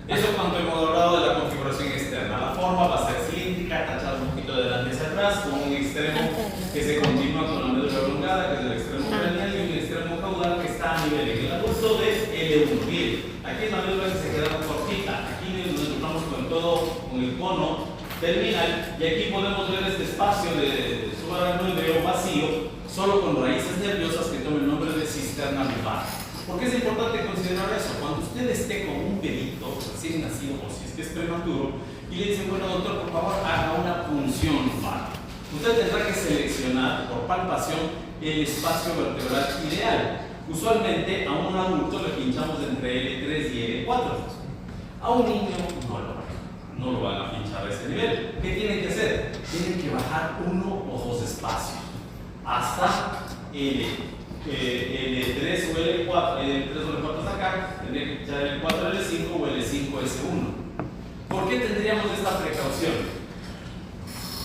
S1: Eso cuanto hemos hablado de la configuración externa. La forma va a ser cilíndrica, tachada un poquito de adelante hacia atrás, con un extremo que se continúa con la médula elongada, que es el extremo craneal, y un extremo caudal que está a nivel en el adulto de L1. Bien, aquí en la médula se queda cortita, aquí nos encontramos con todo, con el cono terminal, y aquí podemos ver este espacio de subaracnoideo vacío, solo con raíces nerviosas que toman el nombre de cisterna lumbar. ¿Por qué es importante considerar eso? Cuando usted esté con un bebito recién nacido o si es que es prematuro y le dicen, bueno doctor, por favor haga una punción lumbar, usted tendrá que seleccionar por palpación el espacio vertebral ideal. Usualmente a un adulto le pinchamos entre L3 y L4. A un niño no lo van a pinchar a ese nivel. ¿Qué tienen que hacer? Tienen que bajar uno o dos espacios hasta L3 o L4, L3 o L4 hasta acá, tendría que echar L4, L5 o L5S1. ¿Por qué tendríamos esta precaución?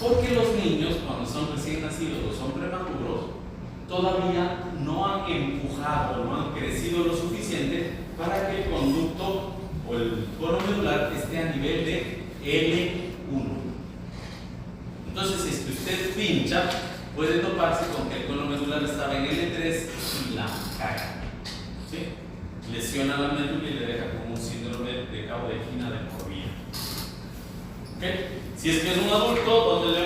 S1: Porque los niños, cuando son recién nacidos o son prematuros, todavía no han empujado, no han crecido lo suficiente para que el conducto o el cono medular esté a nivel de L1. Entonces, si es que usted pincha, puede toparse con que el cono medular estaba en L3 y la caga. ¿Sí? Lesiona la médula y le deja como un síndrome de caudefina de por vida. ¿Okay? Si es que es un adulto, donde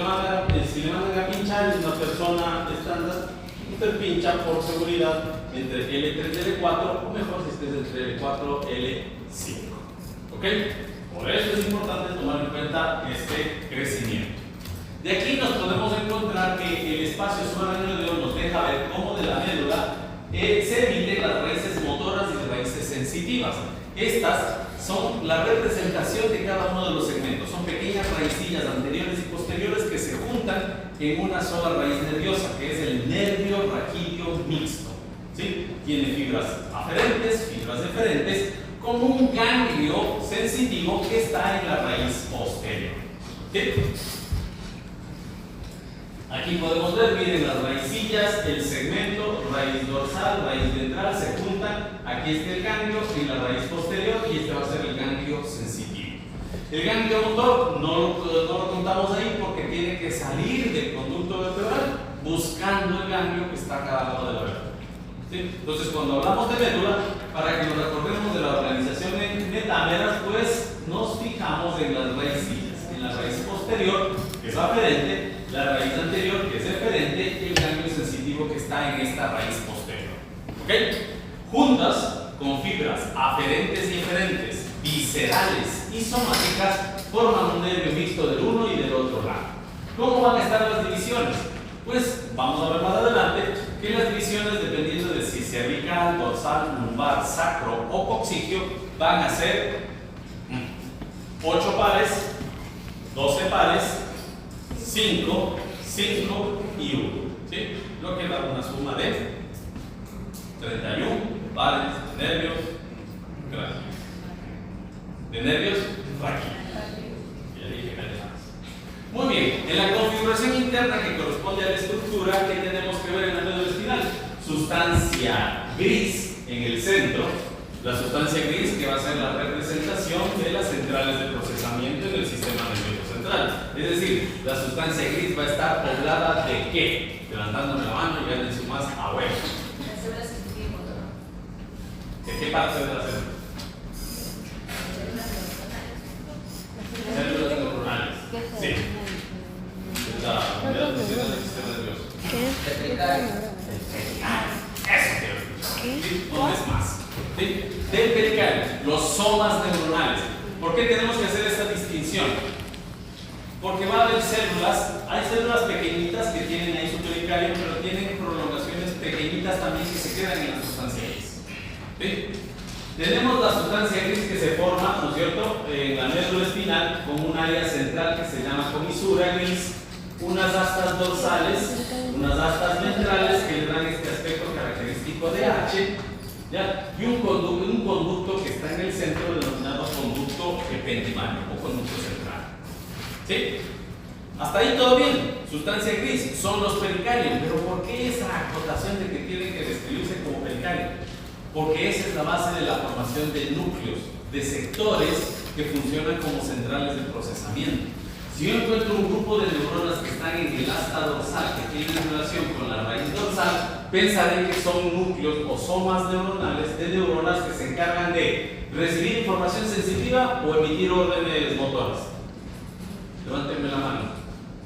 S1: si le mandan a pinchar, es una persona estándar, usted pincha por seguridad entre L3 y L4, o mejor si es que es entre L4 y L5. ¿Ok? Por eso es importante tomar en cuenta este crecimiento. De aquí nos podemos encontrar que el espacio subaracnoideo nos deja ver cómo de la médula se emiten las raíces motoras y las raíces sensitivas. Estas son la representación de cada uno de los segmentos. Son pequeñas raicillas anteriores y posteriores que se juntan en una sola raíz nerviosa, que es el nervio raquídeo mixto. ¿Sí? Tiene fibras aferentes, fibras deferentes, como un ganglio sensitivo que está en la raíz posterior. ¿Sí? Aquí podemos ver, miren, las raicillas, el segmento, raíz dorsal, raíz ventral, se juntan. Aquí está el ganglio en la raíz posterior y este va a ser el ganglio sensitivo. El ganglio motor no lo contamos ahí porque tiene que salir del conducto vertebral buscando el ganglio que está a cada lado de la vértebra. ¿Sí? Entonces, cuando hablamos de médula, para que nos acordemos de la organización de metámeras, pues nos fijamos en las raicillas. En la raíz posterior, que es aferente, la raíz anterior, que es deferente, y el ganglio sensitivo que está en esta raíz posterior. ¿Ok? Juntas, con fibras aferentes y eferentes, viscerales y somáticas, forman un nervio mixto del uno y del otro lado. ¿Cómo van a estar las divisiones? Pues vamos a ver más adelante que las divisiones, dependiendo de si cervical, dorsal, lumbar, sacro o coxigio, van a ser 8 pares, 12 pares, 5, 5 y 1. ¿Sí? Lo que da una suma de 31 pares de nervios raquídeos. De nervios raquídeos. Ya dije que más. Muy bien, en la configuración interna que corresponde a la estructura, ¿qué tenemos que ver en la médula espinal? Sustancia gris en el centro. La sustancia gris que va a ser la representación de las centrales de procesamiento en el sistema nervioso central. Es decir, la sustancia gris va a estar poblada de ¿qué? Levantándome la mano y ya en su más a huevo.
S6: Las células sensitivas y motoras.
S1: ¿De qué parte de la célula? Células neuronales. Sí. Es la unidad de función del sistema nervioso. Eso quiero escuchar. ¿Sí? ¿Dónde es más? ¿Sí? Del pericardio, los somas neuronales. ¿Por qué tenemos que hacer esta distinción? Porque va a haber células, hay células pequeñitas que tienen ahí su pericardio, pero tienen prolongaciones pequeñitas también que se quedan en la sustancia gris. ¿Sí? Tenemos la sustancia gris que se forma, ¿no es cierto?, en la médula espinal con un área central que se llama comisura gris, unas astas dorsales, unas astas ventrales que le dan este aspecto característico de H, ¿ya? Y un conducto que está en el centro denominado conducto ependimario o conducto central. ¿Sí? Hasta ahí todo bien. Sustancia gris son los pericarios, pero ¿por qué esa acotación de que tienen que describirse como pericario? Porque esa es la base de la formación de núcleos, de sectores que funcionan como centrales de procesamiento. Si yo encuentro un grupo de neuronas que están en el asta dorsal, que tienen relación con la raíz dorsal, pensaré que son núcleos o somas neuronales de neuronas que se encargan de recibir información sensitiva o emitir órdenes motoras. Levántenme la mano.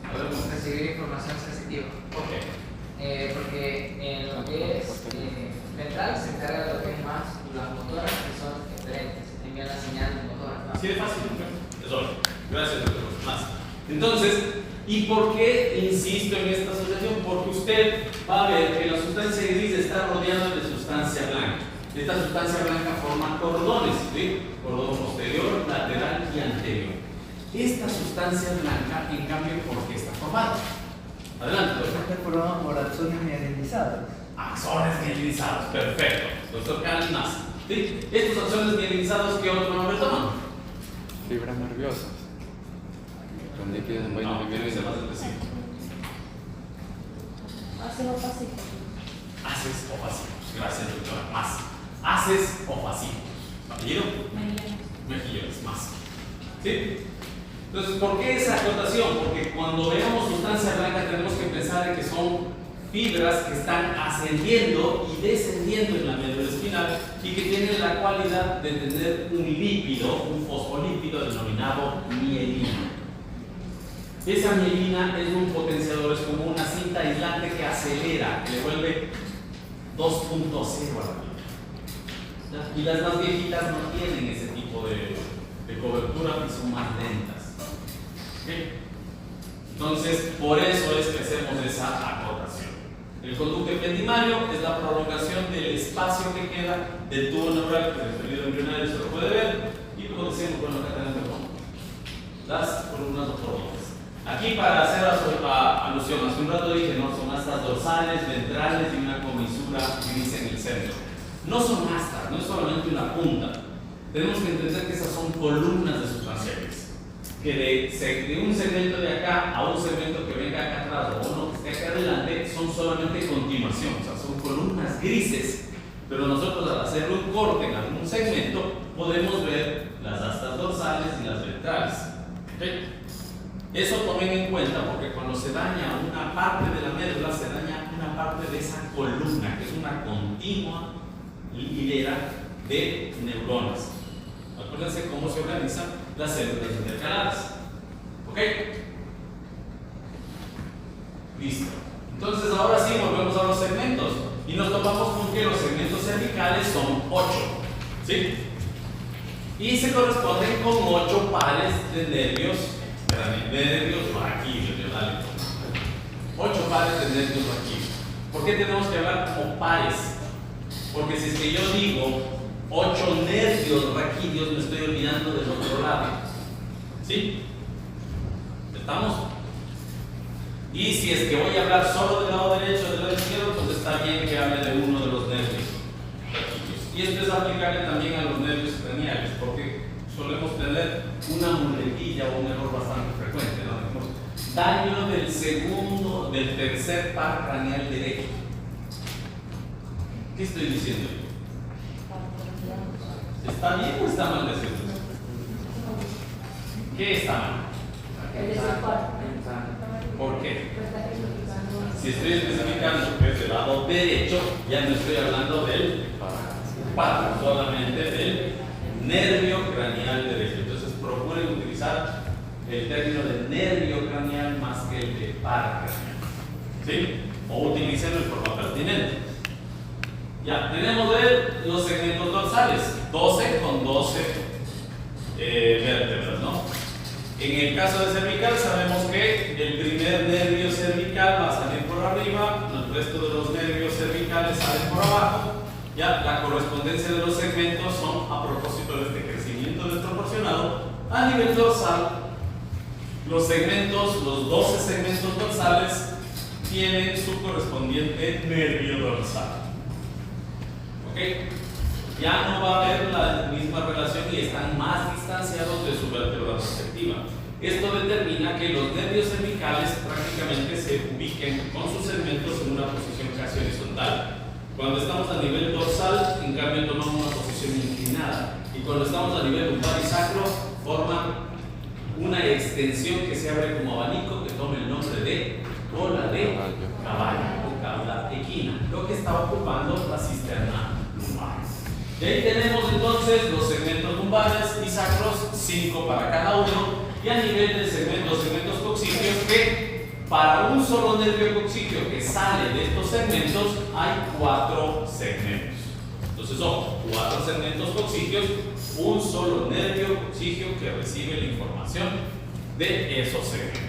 S1: A ver, ¿cómo?
S5: Recibir información sensitiva.
S1: ¿Por qué?
S5: Porque en lo que es ventral se encarga de lo que es más las motoras, que son diferentes, envían la señal motora.
S1: Así de fácil, ¿no? Es obvio. Gracias, doctor. Más. Entonces, ¿y por qué insisto en esta asociación? Porque usted va a ver que la sustancia gris está rodeada de sustancia blanca. Esta sustancia blanca forma cordones, ¿sí? Cordón posterior, lateral y anterior. Esta sustancia blanca, en cambio, ¿por qué está formada? Adelante, doctor.
S4: Está formado por axones mielinizados.
S1: Axones mielinizados, perfecto. Doctor Cali más. ¿Sí? Estos axones mielinizados, ¿qué otro nombre toman?
S9: Fibras nerviosas. Con líquidos en vaina
S1: No,
S9: de
S1: tiene que ser más específico.
S8: Haces o pasivos.
S1: Haces o pasivos. Gracias, doctora. Más. Haces o pasivos. ¿Apellido? Mejillones. Más. ¿Sí? Entonces, ¿por qué esa acotación? Porque cuando veamos sustancia blanca tenemos que pensar en que son fibras que están ascendiendo y descendiendo en la médula espinal y que tienen la cualidad de tener un lípido, un fosfolípido denominado mielina. Esa mielina es un potenciador, es como una cinta aislante que acelera, que le vuelve 2.0 a la vida. Y las más viejitas no tienen ese tipo de cobertura y son más lentas. ¿Okay? Entonces, por eso es que hacemos esa acotación. El conducto ependimario es la prolongación del espacio que queda del tubo neural, que en el periodo embrionario se lo puede ver, y como decíamos, bueno, acá tenemos las columnas octogonales. Aquí, para hacer alusión, hace un rato dije, no, son astas dorsales, ventrales y una comisura gris en el centro. No son astas, no es solamente una punta. Tenemos que entender que esas son columnas de sustancia gris. Que de un segmento de acá a un segmento que venga acá atrás o uno que esté acá adelante son solamente continuación, o sea, son columnas grises, pero nosotros al hacer un corte en algún segmento podemos ver las astas dorsales y las ventrales. ¿Okay? Eso tomen en cuenta porque cuando se daña una parte de la médula se daña una parte de esa columna, que es una continua hilera de neuronas. Acuérdense cómo se organizan las células intercaladas. ¿Ok? Listo. Entonces ahora sí volvemos a los segmentos y nos topamos con que los segmentos cervicales son 8. ¿Sí? Y se corresponden con 8 pares de nervios raquídeos. 8 pares de nervios raquídeos. ¿Por qué tenemos que hablar como pares? Porque si es que yo digo 8 nervios raquídeos, me estoy olvidando del otro lado. ¿Sí? ¿Estamos? Y si es que voy a hablar solo del lado derecho o del lado izquierdo, pues está bien que hable de uno de los nervios raquídeos. Y esto es aplicable también a los nervios craneales, porque solemos tener una muletilla o un error bastante frecuente, ¿no? Daño del tercer par craneal derecho. ¿Qué estoy diciendo yo? ¿Está bien o está mal decirlo? ¿Qué está mal? ¿Por qué? Si estoy especificando que es del lado derecho, ya no estoy hablando del par, solamente del nervio craneal derecho. Entonces procuren utilizar el término de nervio craneal más que el de par craneal. ¿Sí? O utilícenlo en forma pertinente. Ya, tenemos los segmentos dorsales, 12 con 12 vértebras, ¿no? En el caso de cervical sabemos que el primer nervio cervical va a salir por arriba, el resto de los nervios cervicales espinales salen por abajo. Ya la correspondencia de los segmentos son a propósito de este crecimiento desproporcionado. A nivel dorsal, los segmentos, los 12 segmentos dorsales, tienen su correspondiente nervio dorsal. ¿Ok? Ya no va a haber la misma relación y están más distanciados de su vértebra respectiva. Esto determina que los nervios cervicales prácticamente se ubiquen con sus segmentos en una posición casi horizontal. Cuando estamos a nivel dorsal, en cambio, tomamos una posición inclinada. Y cuando estamos a nivel lumbar y sacro, forman una extensión que se abre como abanico que toma el nombre de cola de caballo o cabla equina, lo que está ocupando la cisterna lumbar. Y ahí tenemos entonces los segmentos lumbares y sacros, 5 para cada uno, y a nivel de segmentos coxígeos, que para un solo nervio coxígeo que sale de estos segmentos hay 4 segmentos. Entonces, ojo, 4 segmentos coxígeos, un solo nervio coxígeo que recibe la información de esos segmentos.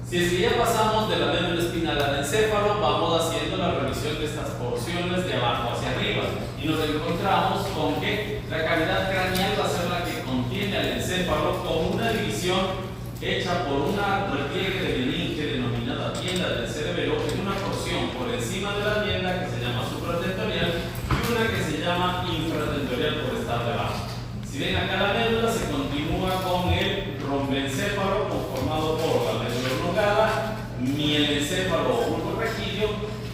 S1: Si es que ya pasamos de la médula espinal al encéfalo, vamos haciendo la revisión de estas porciones de abajo hacia arriba y nos encontramos con que la cavidad craneal va a ser la que contiene al encéfalo con una división hecha por una repliegue de meninge denominada tienda del cerebelo en una porción por encima de la tienda que se llama supratentorial y una que se llama infratentorial por estar debajo. Si ven acá la médula, se continúa con el rombencéfalo conformado por la médula oblongada, mielencéfalo o bulbo raquídeo,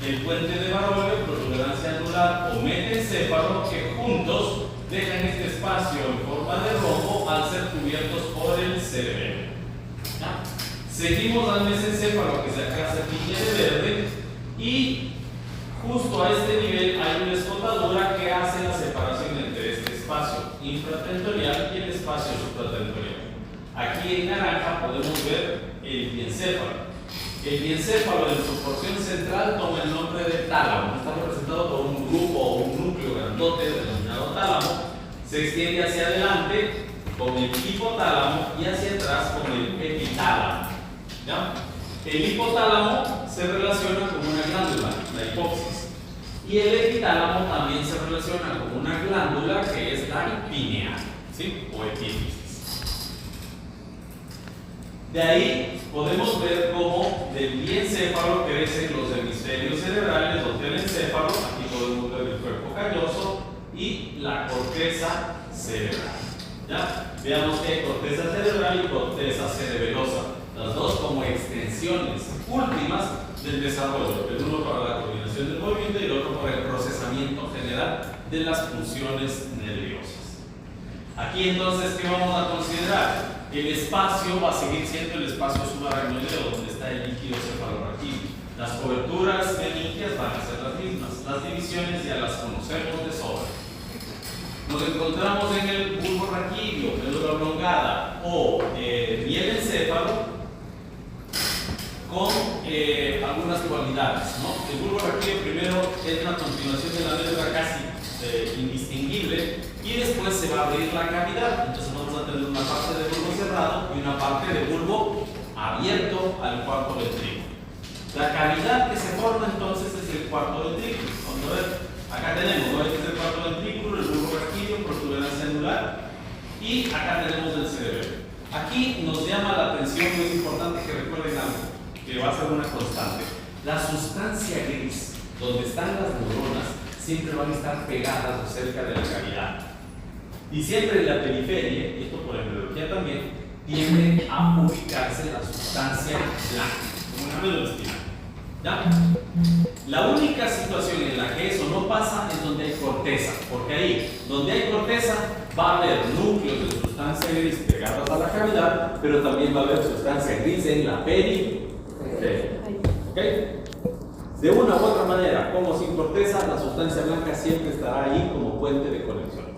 S1: el puente de Barolio, protuberancia anular o metencéfalo, que juntos dejan este espacio en forma de rombo al ser cubiertos por el cerebelo. ¿Ya? Seguimos al mesencéfalo, que se acá se tiñe de verde, y justo a este nivel hay una escotadura que hace la separación entre este espacio infratentorial y el espacio supratentorial. Aquí en naranja podemos ver el diencéfalo. El diencéfalo en su porción central toma el nombre de tálamo. Está representado por un grupo o un núcleo grandote denominado tálamo. Se extiende hacia adelante con el hipotálamo y hacia atrás con el epitálamo. ¿Ya? El hipotálamo se relaciona con una glándula, la hipófisis. Y el epitálamo también se relaciona con una glándula que es la pineal, ¿sí? O epífisis. De ahí podemos ver cómo del diencéfalo crecen los hemisferios cerebrales, los del encéfalo, aquí podemos ver el cuerpo calloso y la corteza cerebral. ¿Ya? Veamos que hay corteza cerebral y corteza cerebelosa, las dos como extensiones últimas del desarrollo, el uno para la coordinación del movimiento y el otro para el procesamiento general de las funciones nerviosas. Aquí entonces, ¿qué vamos a considerar? El espacio va a seguir siendo el espacio subaracnoideo, donde está el líquido cefalorraquídeo. Las coberturas meningias van a ser las mismas. Las divisiones ya las conocemos de sobra. Nos encontramos en el bulbo raquídeo, médula oblongada o mielencéfalo con algunas cualidades, ¿no? El bulbo raquídeo primero es una continuación de la médula casi indistinguible y después se va a abrir la cavidad. Entonces vamos a tener una parte de bulbo cerrado y una parte de bulbo abierto al cuarto ventrículo. La cavidad que se forma entonces es el cuarto ventrículo. Vamos a ver, acá tenemos, ¿no? Este es el cuarto ventrículo, el bulbo raquídeo, protuberancia anular, y acá tenemos el cerebelo. Aquí nos llama la atención, es importante que recuerden algo, que va a ser una constante. La sustancia gris, donde están las neuronas, siempre van a estar pegadas o cerca de la cavidad. Y siempre en la periferia, y esto por embriología también, tiende a ubicarse la sustancia blanca, como una médula espinal. ¿Ya? La única situación en la que eso no pasa es donde hay corteza, porque ahí, donde hay corteza, va a haber núcleos de sustancia gris pegados a la cavidad, pero también va a haber sustancia gris en la periferia. ¿Okay? De una u otra manera, como sin corteza, la sustancia blanca siempre estará ahí como puente de conexión.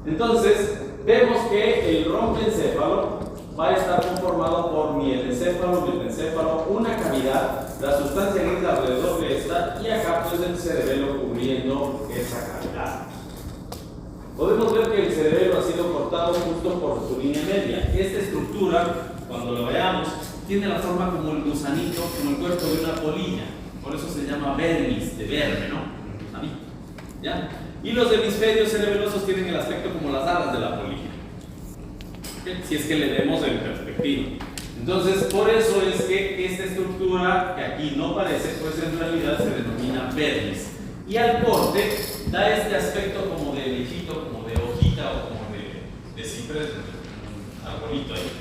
S1: Entonces, vemos que el rombencéfalo va a estar conformado por mielencéfalo, metencéfalo, una cavidad, la sustancia gris alrededor de esta y acá pues el cerebelo cubriendo esa cavidad. Podemos ver que el cerebelo ha sido cortado justo por su línea media. Esta estructura, cuando lo veamos, tiene la forma como el gusanito, como el cuerpo de una polilla. Por eso se llama vermis, de verme, ¿no? A mí. ¿Ya? Y los hemisferios cerebelosos tienen el aspecto como las alas de la polilla. ¿Okay? Si es que le vemos en perspectiva. Entonces, por eso es que esta estructura que aquí no parece, pues en realidad se denomina vermis. Y al corte da este aspecto como de lejito, como de hojita o como de ciprés, un arbolito ahí.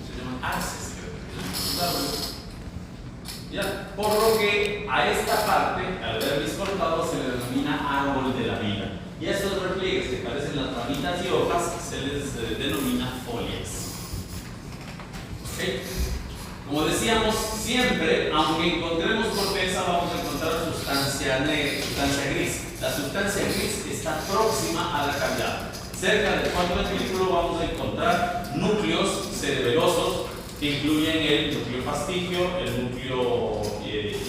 S1: Se llaman arces, creo. ¿Ya? Por lo que a esta parte, al vermis cortado, se le denomina árbol de la vida. Y a esos repliegues que parecen las ramitas y hojas se les denomina folias. ¿Okay? Como decíamos, siempre, aunque encontremos corteza, vamos a encontrar sustancia gris. La sustancia gris está próxima a la cavidad. Cerca del cuarto ventrículo vamos a encontrar núcleos cerebelosos que incluyen el núcleo fastigio, el núcleo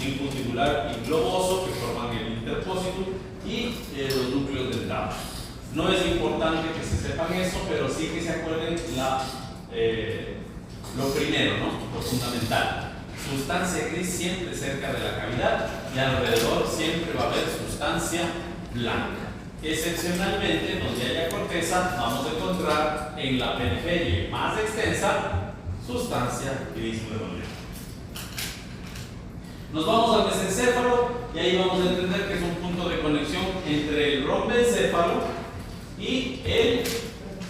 S1: infundibular y globoso que forman el interpósito y los núcleos dentados. No es importante que se sepan eso, pero sí que se acuerden lo primero, ¿no? Lo fundamental. Sustancia gris siempre cerca de la cavidad y alrededor siempre va a haber sustancia blanca. Excepcionalmente, donde haya corteza, vamos a encontrar en la periferia más extensa sustancia gris redondeada. Nos vamos al mesencéfalo y ahí vamos a entender que es un punto de conexión entre el rombencéfalo y el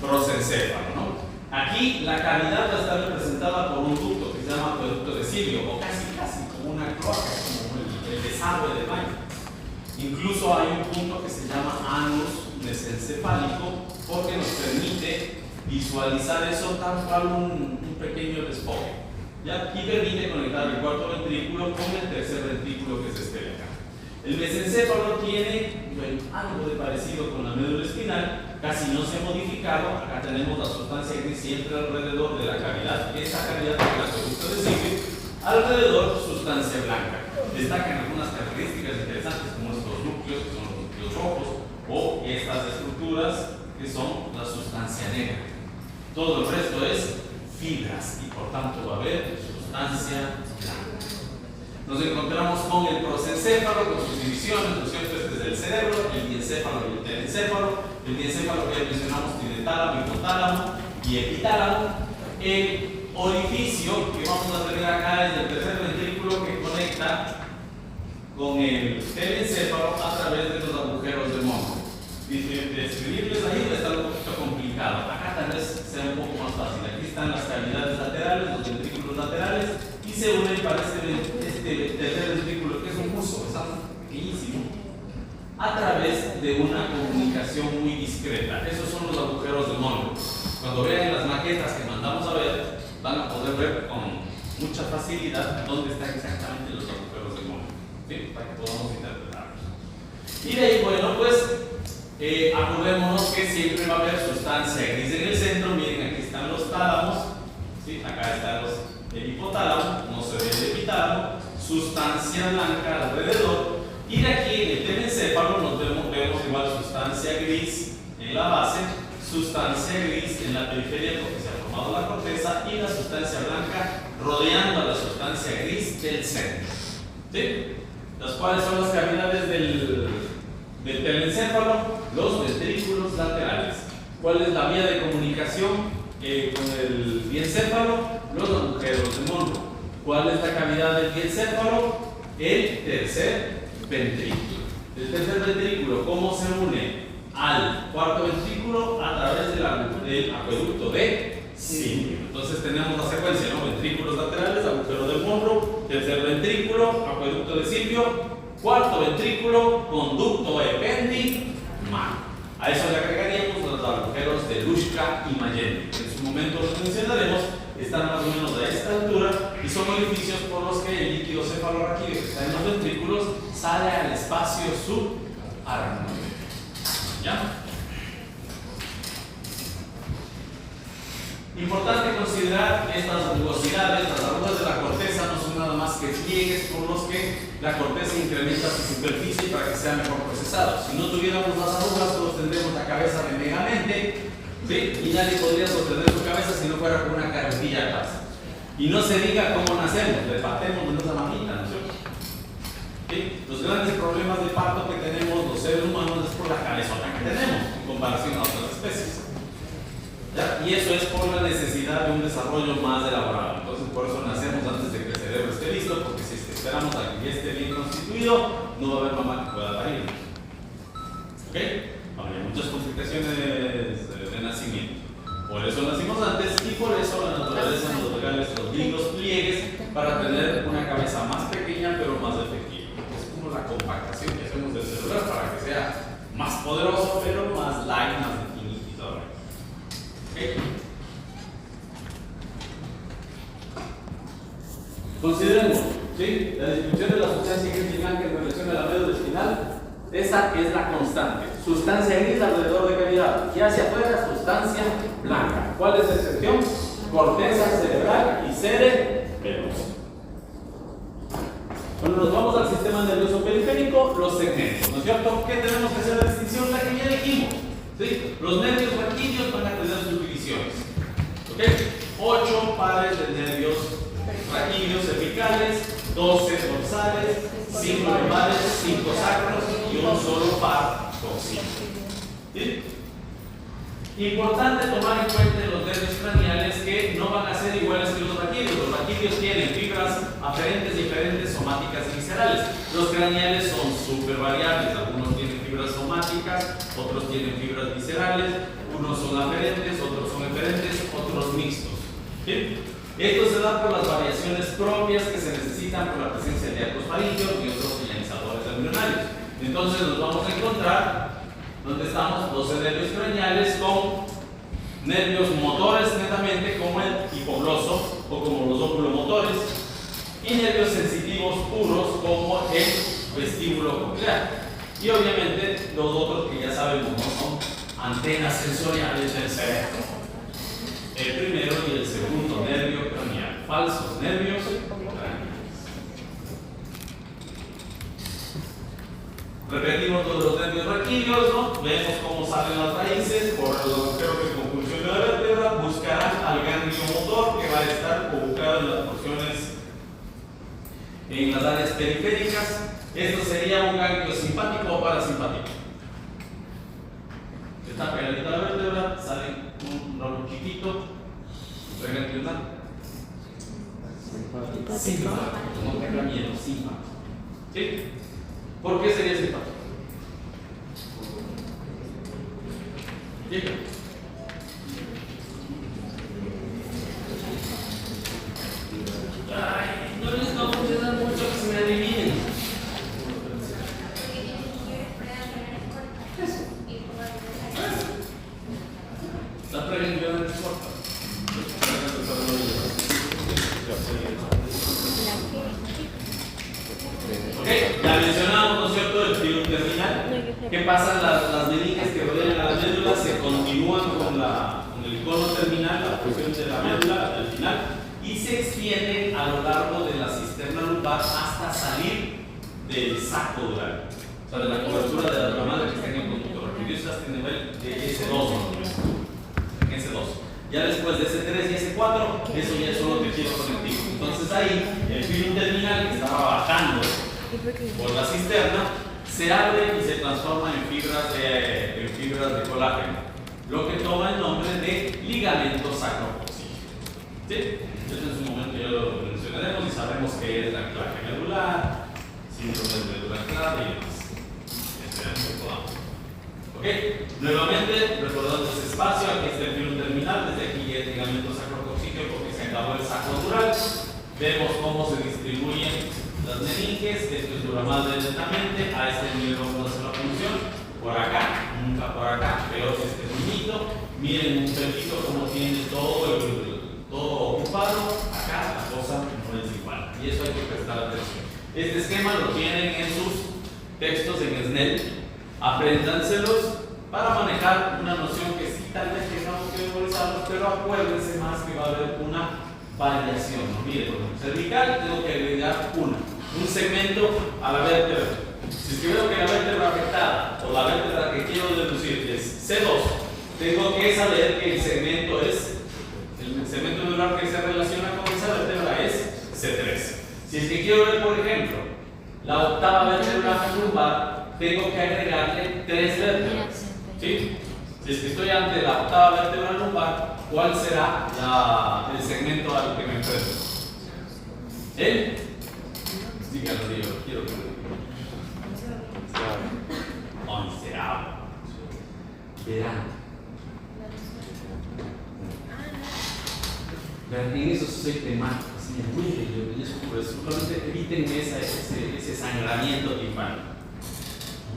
S1: prosencéfalo, ¿no? Aquí la cavidad va a estar representada por un ducto que se llama acueducto de Silvio, o casi como una cloaca, como el desagüe de baño. Incluso hay un punto que se llama anus mesencefálico porque nos permite visualizar eso tal cual un pequeño desfogue. ¿Ya? Y permite conectar el cuarto ventrículo con el tercer ventrículo que se espera acá. El mesencéfalo tiene algo de parecido con la médula espinal, casi no se ha modificado. Acá tenemos la sustancia gris siempre alrededor de la cavidad. Esta cavidad que la acueducto de Silvio, alrededor sustancia blanca. Destacan algunas características interesantes como estos núcleos, que son los núcleos rojos, o estas estructuras que son la sustancia negra. Todo el resto es fibras y por tanto va a haber sustancia blanca. Nos encontramos con el prosencéfalo, con sus divisiones, ¿no es cierto? Este es del cerebro, el diencéfalo y el telencéfalo. El diencéfalo que ya mencionamos tiene tálamo, hipotálamo y epitálamo. El orificio que vamos a tener acá es el tercer ventrículo que conecta con el telencéfalo a través de los agujeros de Monro. Describirles ahí va a estar un poquito complicado. Acá tal vez sea un poco más fácil. Aquí están las cavidades laterales, los ventrículos laterales, y se unen para este tercer ventrículo, que es un huso, es algo pequeñísimo, a través de una comunicación muy discreta. Esos son los agujeros de Monro. Cuando vean las maquetas que mandamos a ver, van a poder ver con mucha facilidad dónde están exactamente los agujeros de Monro, ¿sí? Para que podamos interpretarlos. Y de ahí, bueno, pues acordémonos que siempre va a haber sustancia gris en el centro. Miren, aquí están los tálamos, ¿sí? Acá están el hipotálamo, no se ve el epitálamo, sustancia blanca alrededor. Y de aquí en el telencéfalo nos vemos igual sustancia gris en la base, sustancia gris en la periferia porque se ha formado la corteza, y la sustancia blanca rodeando a la sustancia gris del centro, ¿sí? Las cuales son las cavidades del telencéfalo, los ventrículos laterales. ¿Cuál es la vía de comunicación con el diencéfalo? Los agujeros de Monro. ¿Cuál es la cavidad del diencéfalo? El tercer ventrículo. El tercer ventrículo, ¿cómo se une al cuarto ventrículo? A través del acueducto de Silvio. Entonces tenemos la secuencia, ¿no? Ventrículos laterales, agujero de Monro, tercer ventrículo, acueducto de Silvio, cuarto ventrículo, conducto ependimar. A eso le agregaríamos los agujeros de Luschka y Mayen. En su momento los mencionaremos, están más o menos a esta altura y son orificios por los que el líquido cefalorraquídeo que está en los ventrículos sale al espacio subaracnoide. ¿Ya? Importante considerar estas rugosidades, las arrugas de la corteza no son nada más que pliegues por los que la corteza incrementa su superficie para que sea mejor procesado. Si no tuviéramos las arrugas, todos tendríamos la cabeza remegamente, ¿sí? Y nadie podría sostener su cabeza si no fuera con una carretilla atrás. Y no se diga cómo nacemos, le patemos de nuestra mamita, ¿no es cierto? ¿Sí? desarrollo más elaborado. Entonces, por eso nacemos antes de que el cerebro esté listo, porque si es que esperamos a que ya esté bien constituido, no va a haber mamá que pueda parir. ¿Ok? Habría muchas complicaciones de nacimiento. Por eso nacimos antes y por eso la naturaleza nos regala estos lindos pliegues para tener una cabeza más pequeña pero más efectiva. Es como la compactación que hacemos del celular para que sea más poderoso pero más light, más definido y todo. ¿Ok? Consideremos, ¿sí? La distribución de la sustancia gris blanca en relación a la médula espinal. Esa es la constante. Sustancia gris alrededor de cavidad. Y hacia afuera, sustancia blanca. ¿Cuál es la excepción? Corteza cerebral y cerebelo. Cuando nos vamos al sistema nervioso periférico, los segmentos, ¿no es cierto? ¿Qué tenemos que hacer la distinción? La que ya dijimos. ¿Sí? Los nervios raquídeos van a tener sus divisiones. ¿Ok? 8 pares de nervios raquídeos cervicales, 12 dorsales, 5 lumbares, 5 sacros y un solo par coxíneo. ¿Sí? Importante tomar en cuenta los nervios craneales que no van a ser iguales que los raquídeos. Los raquídeos tienen fibras aferentes diferentes, somáticas y viscerales. Los craneales son súper variables. Algunos tienen fibras somáticas, otros tienen fibras viscerales, unos son aferentes, otros son eferentes, otros mixtos. ¿Sí? Esto se da por las variaciones propias que se necesitan por la presencia de arcos faringeos y otros ionizadores embrionarios. Entonces nos vamos a encontrar donde estamos 12 nervios craneales con nervios motores netamente como el hipogloso o como los oculomotores y nervios sensitivos puros como el vestíbulo coclear. Y obviamente los otros que ya sabemos, ¿no? Son antenas sensoriales del cerebro. El primero y el segundo nervio craneal, falsos nervios craneales. Repetimos los nervios raquídeos, ¿no? Vemos cómo salen las raíces por el agujero que conjunción de la vértebra, buscarán al ganglio motor que va a estar ubicado en las porciones, en las áreas periféricas. Esto sería un ganglio simpático o parasimpático. Está pegadita a la vértebra, sale un rolo chiquito, ganglionar. Simpático, no tenga miedo, simpático. ¿Sí? ¿Por qué sería simpático? ¿Sí? Ay, no les va a funcionar mucho que se me adivinen. La prevención no importa. Ok, ya mencionamos, ¿no es cierto?, el filo terminal. ¿Qué pasa? Las meninges que rodean a la médula se continúan con el icono terminal, la porción de la médula al final, y se extienden a lo largo de la cisterna lumbar hasta salir del saco dural. O sea, de la cobertura de la ramada que está en el conductor. Y eso hasta el nivel de S2, ¿no? S2. Ya después de S3 y S4, eso ya es solo tejido conectivo. Entonces ahí, el filo terminal que estaba bajando por la cisterna se abre y se transforma en fibras de colágeno, lo que toma el nombre de ligamento sacrocoxígeno. ¿Sí? Entonces en su momento ya lo mencionaremos y sabemos qué es la anclaje medular, síndrome de médula anclada y demás. Esperemos que podamos. ¿Ok? Nuevamente, recordando ese espacio, aquí está el filo terminal, desde aquí ya el ligamento sacrocoxígeno porque se acabó el sacro dural. Vemos cómo se distribuyen las meninges, esto es más lentamente, a este nivel vamos a hacer la función, por acá, nunca por acá, peor si este niñito, miren un pelito como tiene todo ocupado, acá la cosa no es igual, y eso hay que prestar atención. Este esquema lo tienen en sus textos en SNEL, apréndanselos para manejar una noción que sí tal vez tengamos que memorizarlos, pero acuérdense más que va a haber una variación, ¿no? Miren, por ejemplo, cervical tengo que agregar un segmento a la vértebra. Si es que veo que la vértebra afectada o la vértebra que quiero deducir es C2, tengo que saber que el segmento medular que se relaciona con esa vértebra es C3. Si es que quiero ver, por ejemplo, la octava vértebra lumbar, tengo que agregarle 3 vértebras. ¿Sí? Si es que estoy ante la octava vértebra lumbar, ¿cuál será el segmento al que me enfrento? ¿El? Sí que lo digo, quiero que lo diga. Onceavo. Verán. En eso soy temático, así me muere yo en eso, pues solamente eviten ese sangramiento timpánico.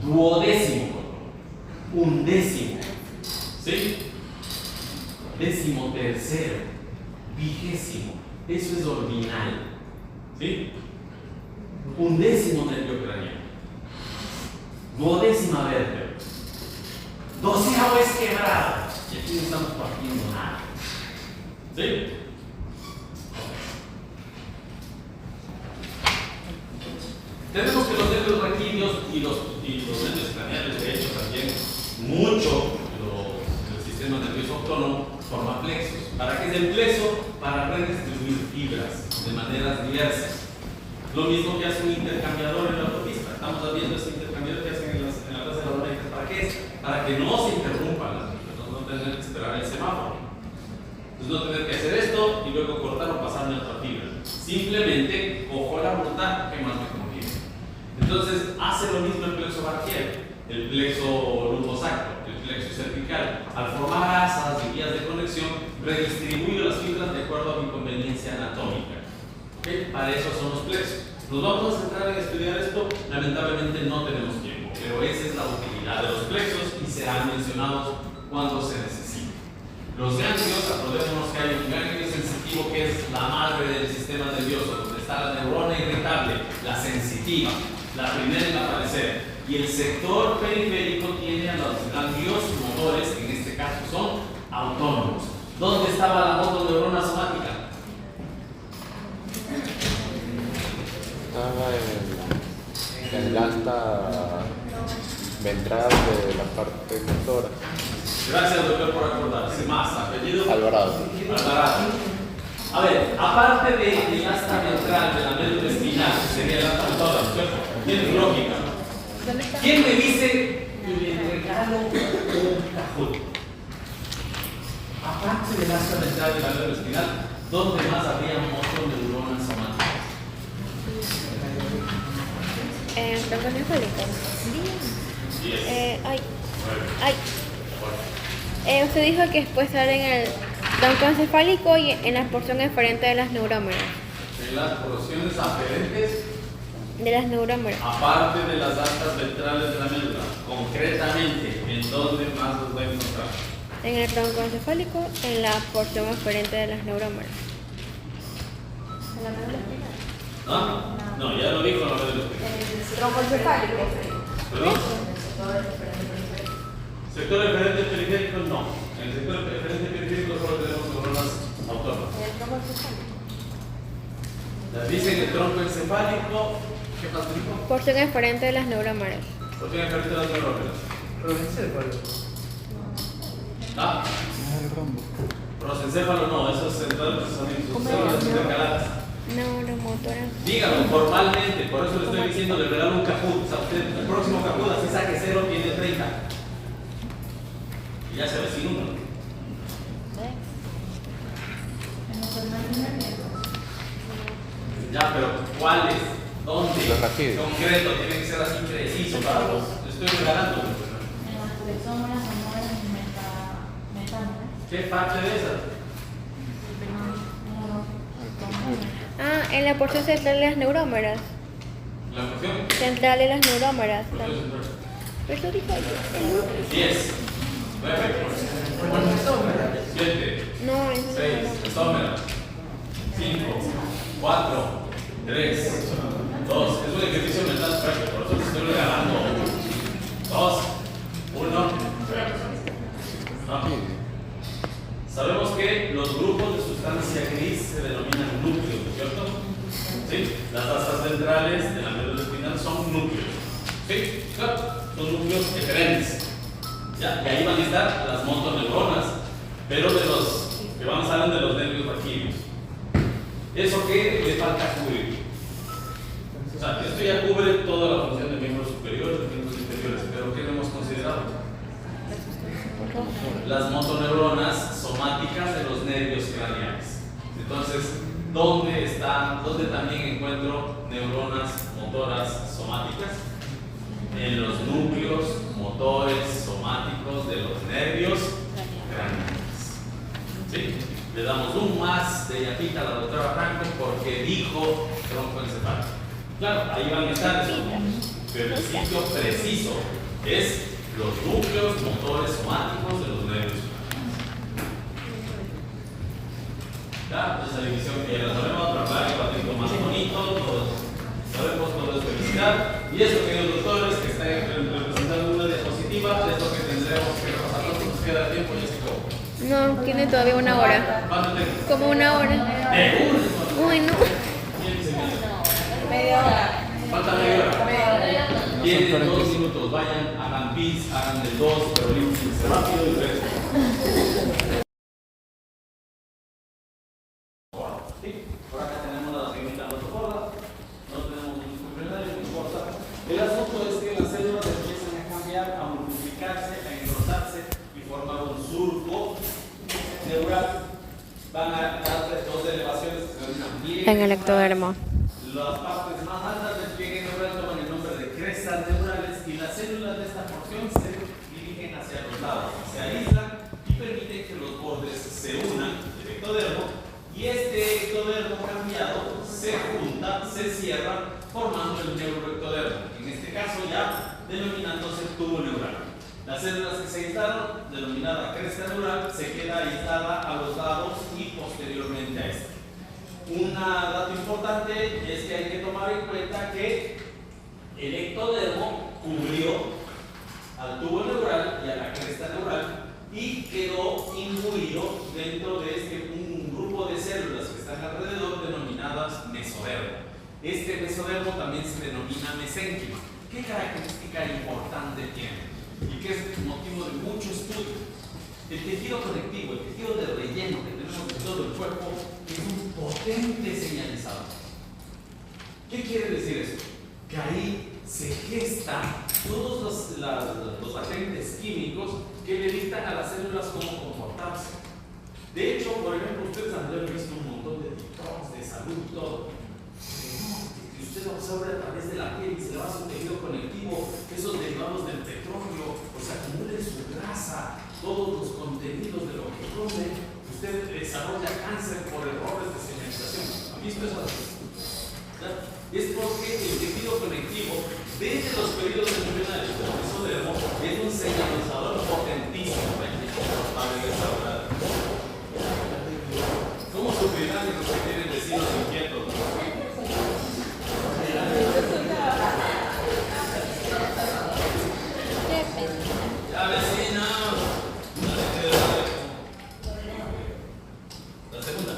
S1: Duodécimo, undécimo, ¿sí? Décimo tercero, vigésimo, eso es ordinal, ¿sí? Undécimo nervio craneano, duodécima vértebra, doceavo es quebrado, y aquí no estamos partiendo nada, ¿sí? Tenemos que los nervios raquídeos y los nervios craneales, de hecho, también mucho del sistema nervioso autónomo forma plexos. ¿Para qué es el plexo? Para redistribuir fibras de maneras diversas. Lo mismo que hace un intercambiador en la autopista. Estamos viendo ese intercambiador que hacen en la plaza de las Américas. ¿Para qué es? Para que no se interrumpan las fibras, no tener que esperar el semáforo. Entonces no tener que hacer esto y luego cortar o pasarme a otra fibra. Simplemente cojo la ruta que más me conviene. Entonces hace lo mismo el plexo braquial, el plexo lumbosacro, el plexo cervical. Al formar asas y vías de conexión, redistribuyo las fibras de acuerdo a mi conveniencia anatómica. ¿Okay? Para eso son los plexos. ¿Nos vamos a centrar en estudiar esto? Lamentablemente no tenemos tiempo, pero esa es la utilidad de los plexos y serán mencionados cuando se necesite. Los ganglios, acordémonos que hay un ganglio sensitivo que es la madre del sistema nervioso, donde está la neurona irritable, la sensitiva, la primera en aparecer. Y el sector periférico tiene a los ganglios motores, que en este caso son autónomos. ¿Dónde estaba la motoneurona somática?
S9: Estaba en el asta ventral de la parte motora.
S1: Gracias, doctor, por acordarse. Más, apellido.
S9: Alvarado.
S1: Alvarado. A ver, aparte del asta ventral de la médula espinal, que sería el asta motora, ¿cierto? Tiene lógica. ¿Quién me dice y le regalo un cajón? Aparte del asta ventral de la médula espinal, ¿dónde más habría motoneuronas somáticas?
S3: Tronco encefálico. Usted dijo que puede estar en el tronco encefálico y en la porción eferente de las neurómeras.
S1: En las porciones aferentes,
S3: De las neurómeras.
S1: aparte de las astas ventrales de la médula, concretamente, ¿en dónde más los voy a encontrar?
S3: En el tronco encefálico, en la porción eferente de las neurómeras.
S8: En la médula espinal.
S1: ¿Ah? No, ya lo dijo la médula espinal.
S8: Tronco encefálico.
S1: ¿Perdón? Sector eferente periférico no. En el sector eferente periférico solo tenemos neuronas autónomas.
S8: En el tronco encefálico.
S1: Las dicen el tronco encefálico. ¿Qué más dijo?
S3: Porción eferente de las neurómeras.
S1: Porción eferente de las neurómeras. ¿Ah? Prosencéfalo no, eso es central de procesamiento. Son células intercaladas.
S3: Neuromotoras.
S1: Dígalo formalmente, por eso le estoy diciendo, le regalo un Kahoot. O sea, usted, el próximo Kahoot, así saque 0, tiene 30. Y ya se ve sin número. Ya, pero ¿cuáles? ¿Dónde?
S9: Los raquídeos.
S1: Concreto, tiene que ser así preciso para vos. Le estoy regalando. ¿Qué parte de esas?
S3: En la porción central de las neurómeras.
S1: ¿La función?
S3: Central de las neurómeras.
S1: Porción central.
S3: Eso dijo
S1: 10, 9, 7,
S3: No, eso no
S1: 6,
S3: es
S1: estómago, 5, 4, 3, 2, es un ejercicio mental práctico, por eso te estoy regalando 2, 1, Sabemos que los grupos de sustancia gris se denominan núcleos, ¿cierto? ¿Sí? Las asas ventrales de la médula espinal son núcleos. ¿Sí? Claro, son núcleos eferentes. ¿Ya? Y ahí van a estar las motoneuronas, pero de los que salen de los nervios raquídeos. ¿Eso qué le falta cubrir? O sea, esto ya cubre toda la función de miembros superiores, de miembros inferiores, pero ¿qué no hemos considerado? Las motoneuronas son somáticas de los nervios craneales. Entonces, ¿dónde también encuentro neuronas motoras somáticas? En los núcleos motores somáticos de los nervios craneales. ¿Sí? Le damos un más de yapita a la doctora Franco porque dijo troncoencefálico. Claro, ahí van a estar esos números, pero el sitio preciso es los núcleos motores somáticos de los nervios craneales. ¿Ya? Esa división que ya la sabemos, trabajar el patito más bonito, todos sabemos todo es felicidad. Y eso, queridos doctores, que están representando una diapositiva, es lo que tendremos que repasar. ¿Cuánto nos queda de tiempo, Jessica?
S3: No, tiene todavía una hora.
S1: ¿Cuánto tenemos?
S3: Como una hora. Uy, no.
S1: ¿Quién se queda?
S8: Media hora.
S1: Falta media hora.
S8: Media hora.
S1: Tienen 2 minutos, vayan, hagan pis, hagan del 2, pero límpiense rápido y fresco. ¿Sí? Por acá tenemos la segunda notocorda, no tenemos un disciplinario, no importa. El asunto es que las células empiezan a cambiar, a multiplicarse, a engrosarse y formar un surco neural. Van a dar 2 elevaciones que se denominan pliegue
S3: En el ectodermo.
S1: Las partes más altas del pliegue neural toman el nombre de crestas neurales y las células de esta porción se dirigen hacia los lados, se aíslan y permiten que los bordes se unan del ectodermo y este ectodermo cambiado se junta, se cierra formando el neuroectodermo, en este caso ya denominándose tubo neural. Las células que se aislaron, denominada cresta neural, se queda aislada a los lados y posteriormente a esta. Un dato importante es que hay que tomar en cuenta que el ectodermo cubrió al tubo neural y a la cresta neural y quedó imbuido dentro de un grupo de células que están alrededor denominadas mesodermo. Este mesodermo también se denomina mesénquima. ¿Qué característica importante tiene? Y que es motivo de mucho estudio. El tejido conectivo, el tejido de relleno que tenemos en todo el cuerpo es un potente señalizador. ¿Qué quiere decir eso? Que ahí se gestan todos los agentes químicos que le dictan a las células cómo comportarse. De hecho, por ejemplo, ustedes han de haber visto un montón de TikToks de salud y todo. Si usted absorbe a través de la piel y se le va a su tejido conectivo, esos derivados del petróleo, o sea, acumula en su grasa todos los contenidos de lo que come, usted desarrolla cáncer por errores de señalización. ¿Han visto eso? Es porque el tejido conectivo, desde los periodos embrionarios del mesodermo, es un señalizador potentísimo para desarrollar. ¿Cómo sufrirán los que tienen vecinos inquietos? Ya, vecinos. La segunda.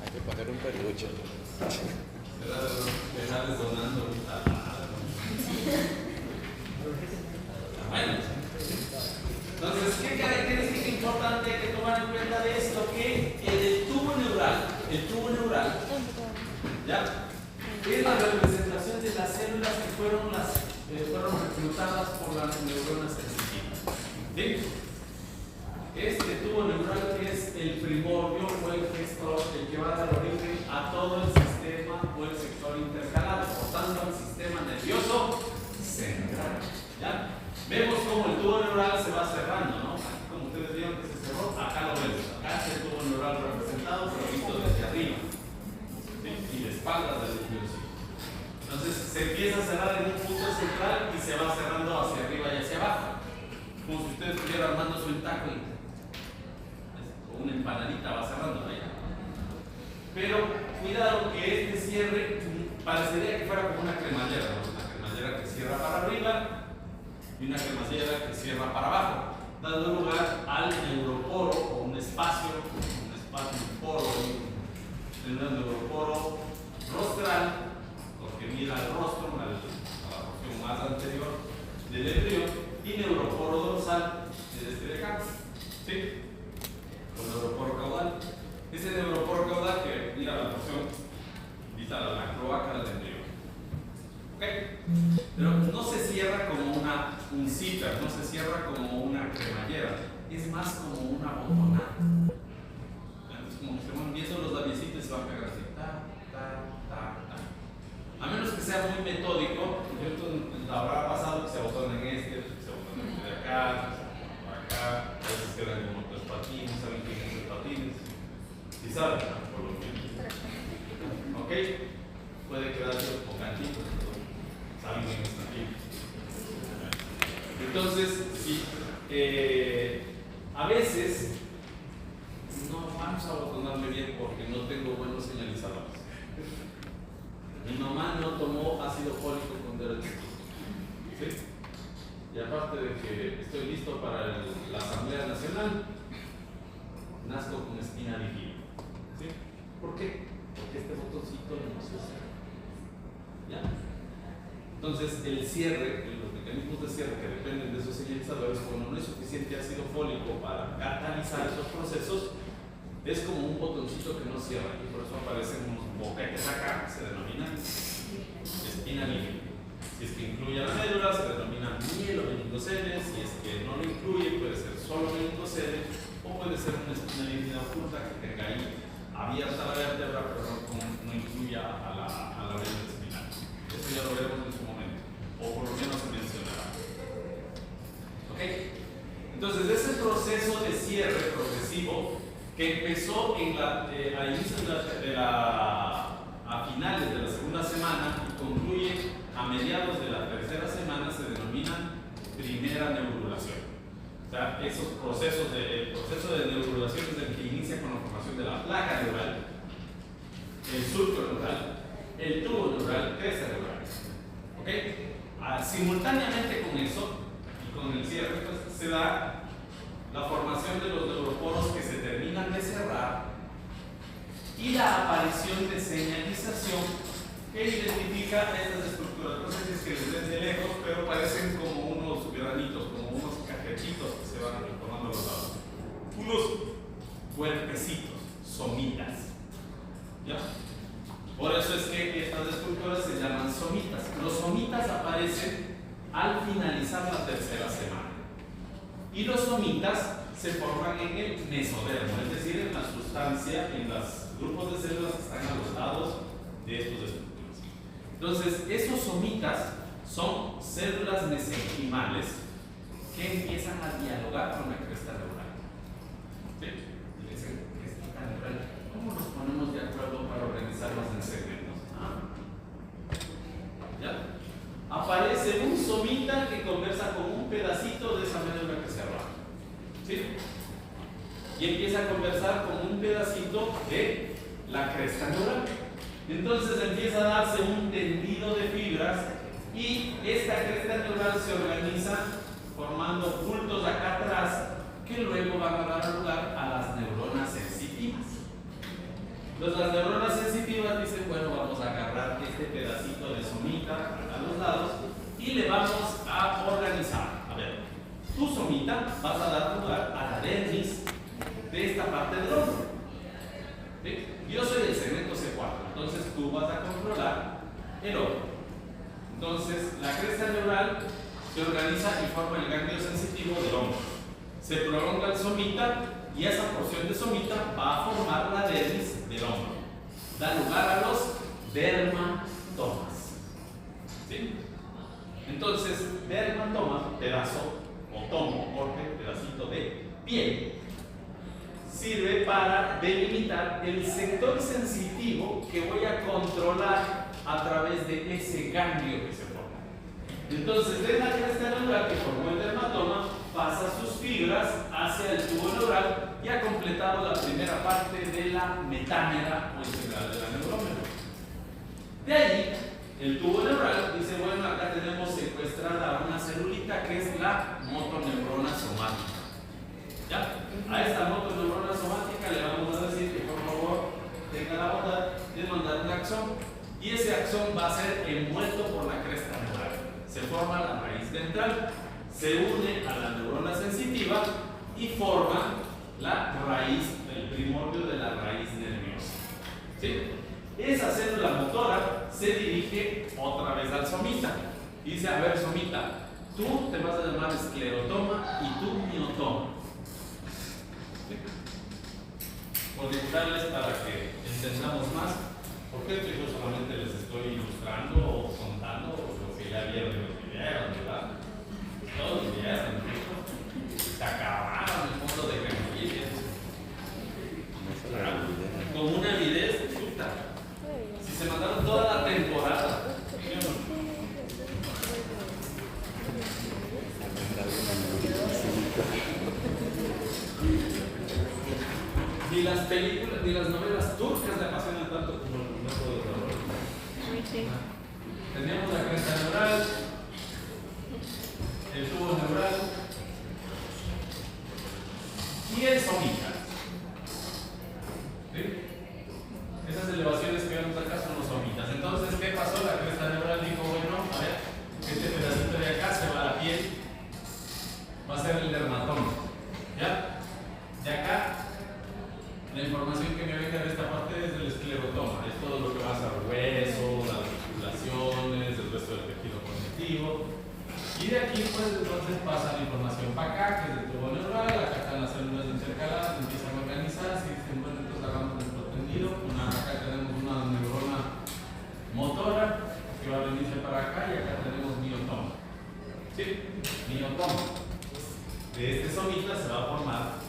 S9: Hay que poner un peluche.
S1: Bueno, entonces, ¿qué característica importante hay que tomar en cuenta de esto? Que el tubo neural, ¿ya? Es la representación de las células que fueron reclutadas por las neuronas sensitivas. ¿Sí? Este tubo neural es el primordio o el gestor, el que va a dar origen a todo el sistema o el sector intercalado, por tanto al sistema nervioso central. ¿Ya? Vemos cómo el tubo neural se va cerrando, ¿no? Como ustedes vieron que se cerró, acá lo vemos. Acá está el tubo neural representado, pero visto desde arriba. ¿Sí? Y de espaldas del núcleo. Entonces se empieza a cerrar en un punto central y se va cerrando hacia arriba y hacia abajo. Como si usted estuviera armando su taco y una empanadita va cerrando allá. Pero cuidado que este cierre parecería que fuera como una cremallera, ¿no? Una cremallera que cierra para arriba y una cremallera que cierra para abajo, dando lugar al neuroporo o un espacio, un poro, un neuroporo rostral, porque mira al rostro, a la porción más anterior del embrión, y neuroporo dorsal de este de acá, ¿sí? Con neuroporo caudal. Ese neuroporo caudal que mira la porción distal a la cloaca del embrión. ¿Ok? Pero no se cierra como un zipper, no se cierra como una cremallera, es más como una botonada. Entonces, como que se van viendo los labiecitos y se van a pegar así, a menos que sea muy metódico, ¿cierto? Habrá pasado que se abotonan en este, que se abotonan de acá, por acá, a veces quedan como tres patines, saben quién es el patines, si saben, por lo menos. ¿Ok? Puede quedarse un cantito, saben quién es aquí. Entonces, sí, a veces no vamos a abotonarme bien porque no tengo buenos señalizadores. Mi mamá no tomó ácido fólico con derecho. ¿Sí? Y aparte de que estoy listo para la Asamblea Nacional, nazco con espina bífida. ¿Sí? ¿Por qué? Porque este botoncito no se usa. ¿Ya? Entonces, el cierre, los mecanismos de cierre que dependen de esos señalizadores, cuando no hay suficiente ácido fólico para catalizar esos procesos, es como un botoncito que no cierra, y por eso aparecen unos boquetes acá que se denominan espina bífida. Si es que incluye la médula, se denomina mielomeningoceles. Si es que no lo incluye, puede ser solo meningoceles, o puede ser una espina bífida oculta que tenga ahí abierta la vértebra, pero no incluya a la médula espinal. Eso ya lo veremos en su momento, o por lo menos se mencionará. ¿Ok? Entonces, ese proceso de cierre progresivo que empezó a inicios a finales de la segunda semana y concluye a mediados de la tercera semana, se denomina primera neurulación. O sea, esos procesos el proceso de neurulación es el que inicia con la formación de la placa neural, el surco neural, el tubo neural, cresta neural. ¿Ok? Simultáneamente con eso y con el cierre, pues, se da la formación de los neuroporos que se terminan de cerrar y la aparición de señalización que identifica estas estructuras. No sé si es que les ven de lejos, pero parecen como unos granitos, como unos cajetitos que se van formando a los lados. Unos cuerpecitos, somitas. ¿Ya? Por eso es que estas estructuras se llaman somitas. Los somitas aparecen al finalizar la tercera semana. Y los somitas se forman en el mesodermo, es decir, en la sustancia, en los grupos de células que están a los lados de estos estructuras. Entonces, esos somitas son células mesenquimales que empiezan a dialogar con la cresta neural. ¿Sí? Y dicen, cresta neural, ¿cómo nos ponemos de acuerdo para organizarnos en segmentos? ¿Ya? Aparece un somita que conversa con un pedacito de esa médula que se arroja. ¿Sí? Y empieza a conversar con un pedacito de la cresta neural. Entonces empieza a darse un tendido de fibras y esta cresta neural se organiza formando bultos acá atrás que luego van a dar lugar a las neuronas sensitivas. Entonces las neuronas sensitivas dicen, bueno, vamos a agarrar este pedacito de somita a los lados y le vamos a organizar. A ver, tu somita vas a dar lugar a la dermis de esta parte del hombro. ¿Sí? Yo soy el segmento C4, entonces tú vas a controlar el hombro. Entonces la cresta neural se organiza y forma el ganglio sensitivo del hombro. Se prolonga el somita y esa porción de somita va a formar la dermis del hombro. Da lugar a los dermatomas. ¿Sí? Entonces, dermatoma, pedazo o tomo, corte, pedacito de piel, sirve para delimitar el sector sensitivo que voy a controlar a través de ese ganglio que se forma. Entonces, de la cresta neural que formó el dermatoma, pasa sus fibras hacia el tubo neural y ha completado la primera parte de la metámera o en general de la neurómera. De ahí el tubo neural dice, bueno, acá tenemos secuestrada una celulita que es la motoneurona somática. ¿Ya? A esta motoneurona somática le vamos a decir que por favor tenga la bondad de mandar un axón, y ese axón va a ser envuelto por la cresta neural. Se forma la raíz ventral, se une a la neurona sensitiva y forma la raíz, el primordio de la raíz nerviosa. ¿Sí? Esa célula motora se dirige otra vez al somita y dice, a ver, somita, tú te vas a llamar esclerotoma y tú miotoma. ¿Sí? Por dictarles para que entendamos más, porque yo solamente les estoy ilustrando o contando lo que ya vieron en los videos, ¿verdad? Todos los videos, se acabaron el fondo de Gremlins. Con una avidez, puta. Si se mandaron toda la temporada. Ni las películas, ni las novelas turcas le apasionan tanto como el método de terror.
S3: Sí.
S1: Tenemos la cresta neural, el tubo neural y el somita. ¿Sí? Esas elevaciones que vemos acá son los somitas. Entonces, ¿qué pasó? La cresta neural dijo, bueno, a ver, este pedacito de acá se va a la piel, va a ser el dermatoma. ¿Ya? De acá, la información que me venga de esta parte es del esclerotoma, es todo lo que va a ser hueso, las articulaciones, el resto del tejido conectivo. Y de aquí, pues, entonces pasa la información para acá, que es el tubo neural, acá están las células intercaladas, empiezan a organizarse y dicen, bueno, entonces hagamos nuestro tendido. Acá tenemos una neurona motora que va a venirse para acá y acá tenemos miotoma. ¿Sí? Miotoma. De este somita se va a formar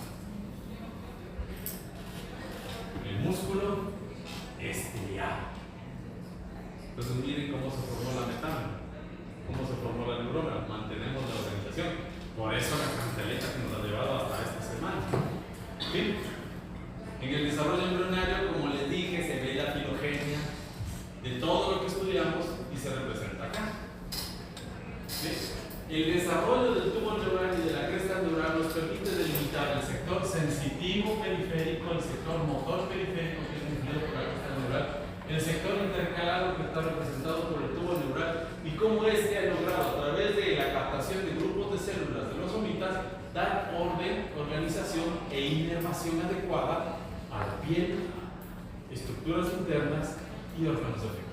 S1: el músculo estriado. Entonces miren cómo se formó la metámera, cómo se formó la neurona. Mantenemos la organización. Por eso la cantaleta que nos ha llevado hasta esta semana. ¿Sí? En el desarrollo embrionario, como les dije, se ve la filogenia de todo lo que estudiamos y se representa acá. ¿Sí? El desarrollo del tubo neural y de la cresta neural nos permite delimitar el sector sensitivo periférico, el sector motor periférico, que es influido por la cresta neural, el sector intercalado, que está representado por el tubo neural, y cómo este ha logrado, a través de la captación de grupos de células de los somitas, dar orden, organización e inervación adecuada a la piel, estructuras internas y órganos efectores.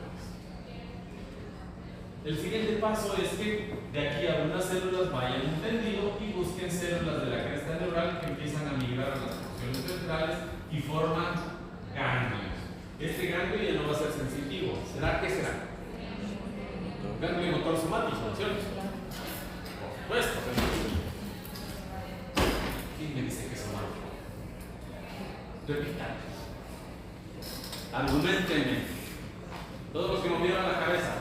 S1: El siguiente paso es que de aquí algunas células vayan entendido y busquen células de la cresta neural que empiezan a migrar a las porciones ventrales y forman ganglios. Este ganglio ya no va a ser sensitivo. ¿Será qué será? Ganglio motor somático, ¿cierto? Por supuesto. ¿Quién me dice que es somático? Repita. Argumentenme. Todos los que movieron la cabeza.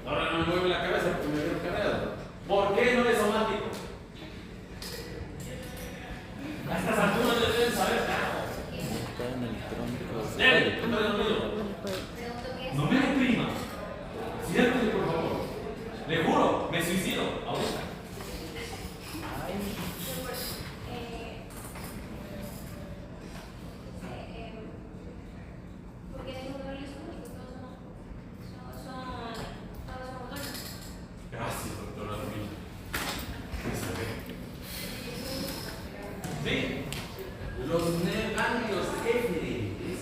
S1: Ahora no me mueve la cabeza porque me veo cargado. ¿Por qué no es somático? A estas alturas le deben saber, carajo. No me deprima. Siéntate, por favor. Le juro, me suicido ahorita.
S6: Porque hay un nervio somático, todos son motores.
S1: Gracias, doctora Romina. Sí, los ganglios eferentes,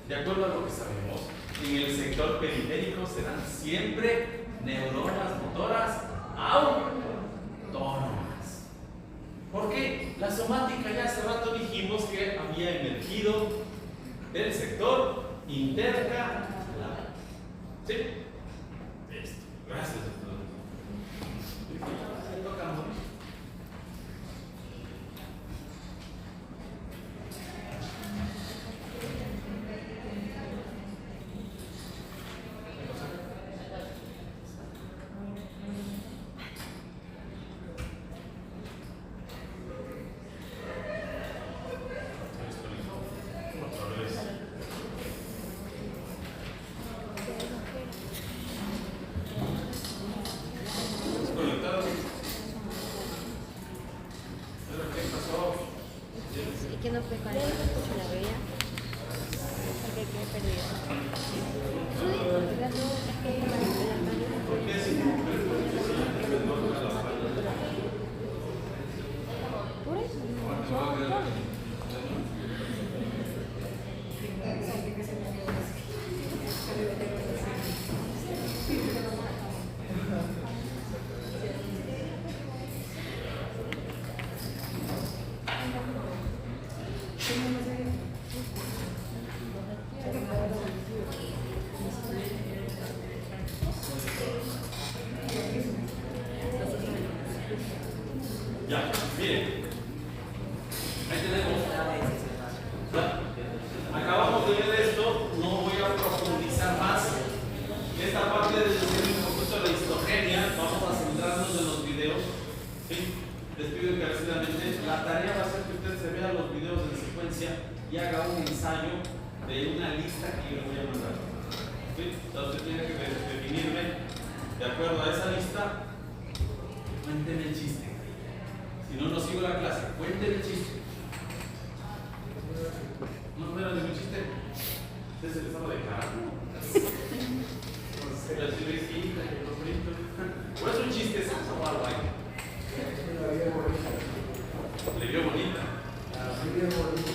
S1: de acuerdo a lo que sabemos, en el sector periférico serán siempre neuronas motoras autónomas. ¿Por qué? La somática ya hace rato dijimos que había emergido del sector intercalar. ¿Sí? Listo. Gracias, doctor. Tocamos. Otra vez.
S3: que no fue con la veía. Porque quedé perdida.
S1: ¿Por qué si no
S3: Por eso,
S1: ya, miren, ahí tenemos. Ya. Acabamos de ver esto, no voy a profundizar más. Esta parte de decir un poquito la histogenia, vamos a centrarnos en los videos. ¿Sí? Les pido encarecidamente, la tarea va a ser que usted se vea los videos en secuencia y haga un ensayo de una lista que yo le voy a mandar. ¿Sí? Entonces usted tiene que definirme de acuerdo a esa lista. Cuénteme el chiste. Si no, no sigo la clase. Cuénteme el chiste. No era ningún chiste. Usted se le estaba dejando. La chilejita, los fritos. ¿O es un chiste santo o algo ahí? Le vio bonita. La vida es bonita.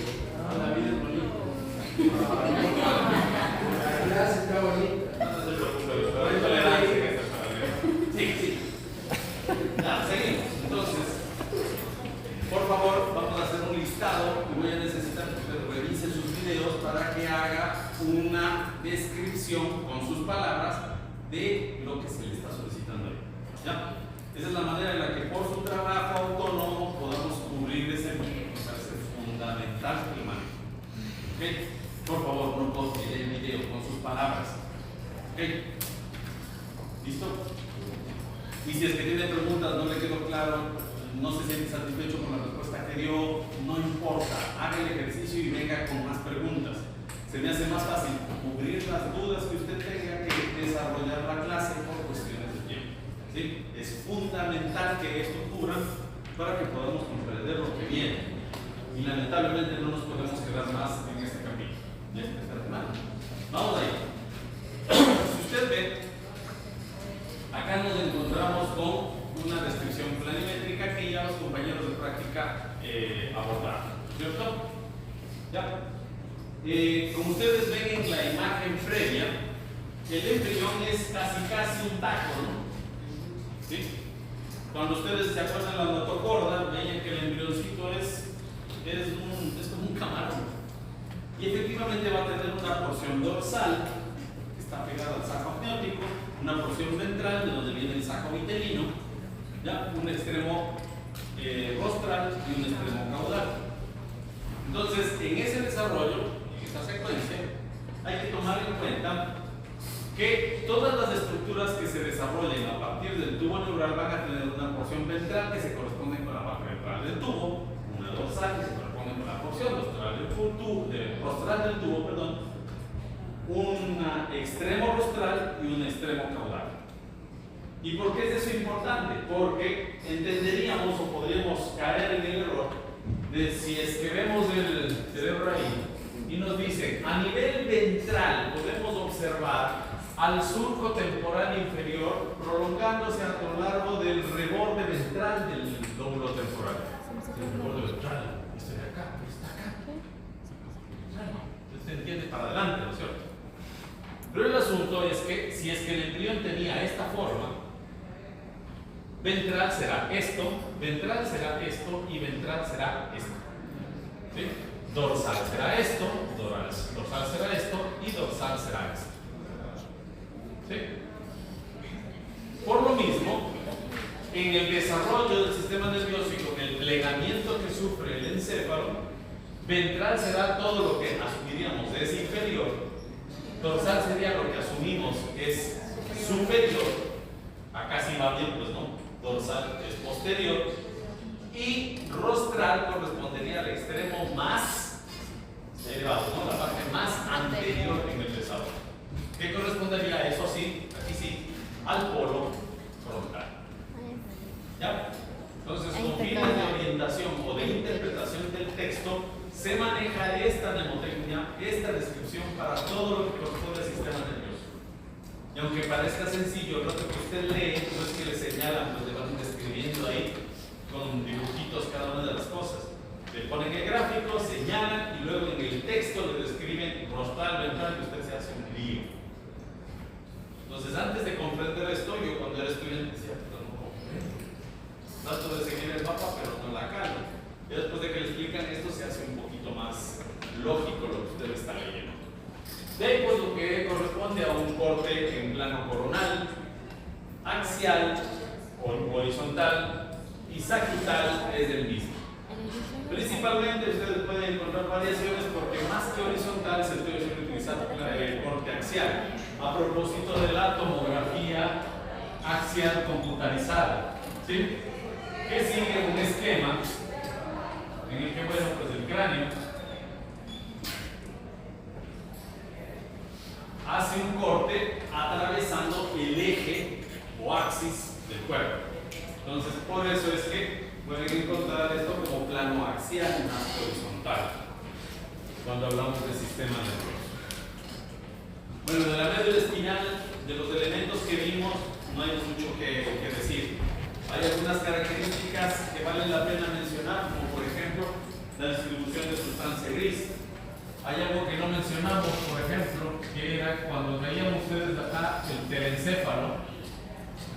S1: La vida es bonita. La clase está bonita. No se preocupe, pero hay tolerancia en esta palabra. Sí, sí. Nada, seguimos. Entonces, por favor, vamos a hacer un listado y voy a necesitar que usted revise sus videos para que haga una descripción con sus palabras de lo que se le está solicitando ahí. ¿Ya? Esa es la manera en la que por su trabajo autónomo podamos cubrir ese punto. O sea, es fundamental que lo maneje. ¿Ok? Por favor, no copie el video con sus palabras. ¿Ok? ¿Listo? Y si es que tiene preguntas, no le quedó claro, no se siente satisfecho con la respuesta que dio, no importa, haga el ejercicio y venga con más preguntas. Se me hace más fácil cubrir las dudas que usted tenga que desarrollar la clase por cuestiones de tiempo. ¿Sí? Es fundamental que esto ocurra para que podamos comprender lo que viene. Y lamentablemente no nos podemos quedar más en este capítulo. ¿Ya? Vamos ahí. Si usted ve, acá nos encontramos con una descripción planimétrica que ya los compañeros de práctica abordaron, ¿cierto? ¿Ya? Como ustedes ven en la imagen previa, el embrión es casi un taco, ¿no? ¿Sí? Cuando ustedes se acuerdan de la notocorda, veían que el embrioncito es como un camarón. Y efectivamente va a tener una porción dorsal, que está pegada al saco amniótico, una porción ventral, de donde viene el saco vitelino, ¿ya? Un extremo rostral y un extremo caudal. Entonces, en ese desarrollo, en esta secuencia, hay que tomar en cuenta que todas las estructuras que se desarrollen a partir del tubo neural van a tener una porción ventral que se corresponde con la parte ventral del tubo, una dorsal que se corresponde con la porción rostral del tubo, un extremo rostral y un extremo caudal. ¿Y por qué es eso importante? Porque entenderíamos o podríamos caer en el error de si es que vemos el cerebro ahí y nos dicen, a nivel ventral podemos observar al surco temporal inferior prolongándose a lo largo del reborde ventral del lóbulo temporal. El reborde ventral, este de acá, está acá. Usted entiende para adelante, ¿no es cierto? Pero el asunto es que si es que el embrión tenía esta forma, ventral será esto y ventral será esto. ¿Sí? Dorsal será esto, dorsal será esto y dorsal será esto. ¿Sí? Por lo mismo, en el desarrollo del sistema nervioso y con el plegamiento que sufre el encéfalo, ventral será todo lo que asumiríamos es inferior, dorsal sería lo que asumimos es superior, acá sí va bien, pues no, dorsal es posterior, y rostral correspondería al extremo más elevado, ¿no? La parte más anterior en el desarrollo. ¿Qué correspondería a eso? Sí, aquí sí, al polo frontal. ¿Ya? Entonces, con fines de orientación o de interpretación del texto, se maneja esta mnemotecnia, esta descripción para todo lo que corresponde al sistema nervioso. Y aunque parezca sencillo, el rato que usted lee, no es que le señalan, pues le van describiendo ahí con dibujitos cada una de las cosas. Le ponen el gráfico, señalan y luego en el texto le describen rostral, ventral, y usted se hace un lío. Entonces, antes de comprender esto, yo cuando era estudiante decía, no comprendo. Trato de seguir el mapa, pero no la calma. Y después de que le explican esto, se hace un poquito más lógico lo que usted está leyendo. De ahí, pues, lo que corresponde a un corte en plano coronal, axial o horizontal y sagital es el mismo. Principalmente ustedes pueden encontrar variaciones porque más que horizontal se puede utilizar el corte axial. A propósito de la tomografía axial computarizada, ¿sí? Que sigue un esquema en el que, bueno, pues el cráneo hace un corte atravesando el eje o axis del cuerpo. Entonces, por eso es que pueden encontrar esto como plano axial más que horizontal cuando hablamos del sistema nervioso. Bueno, de la médula espinal, de los elementos que vimos, no hay mucho que decir. Hay algunas características que valen la pena mencionar, como por ejemplo la distribución de sustancia gris. Hay algo que no mencionamos, por ejemplo, que era cuando veían ustedes acá el telencéfalo,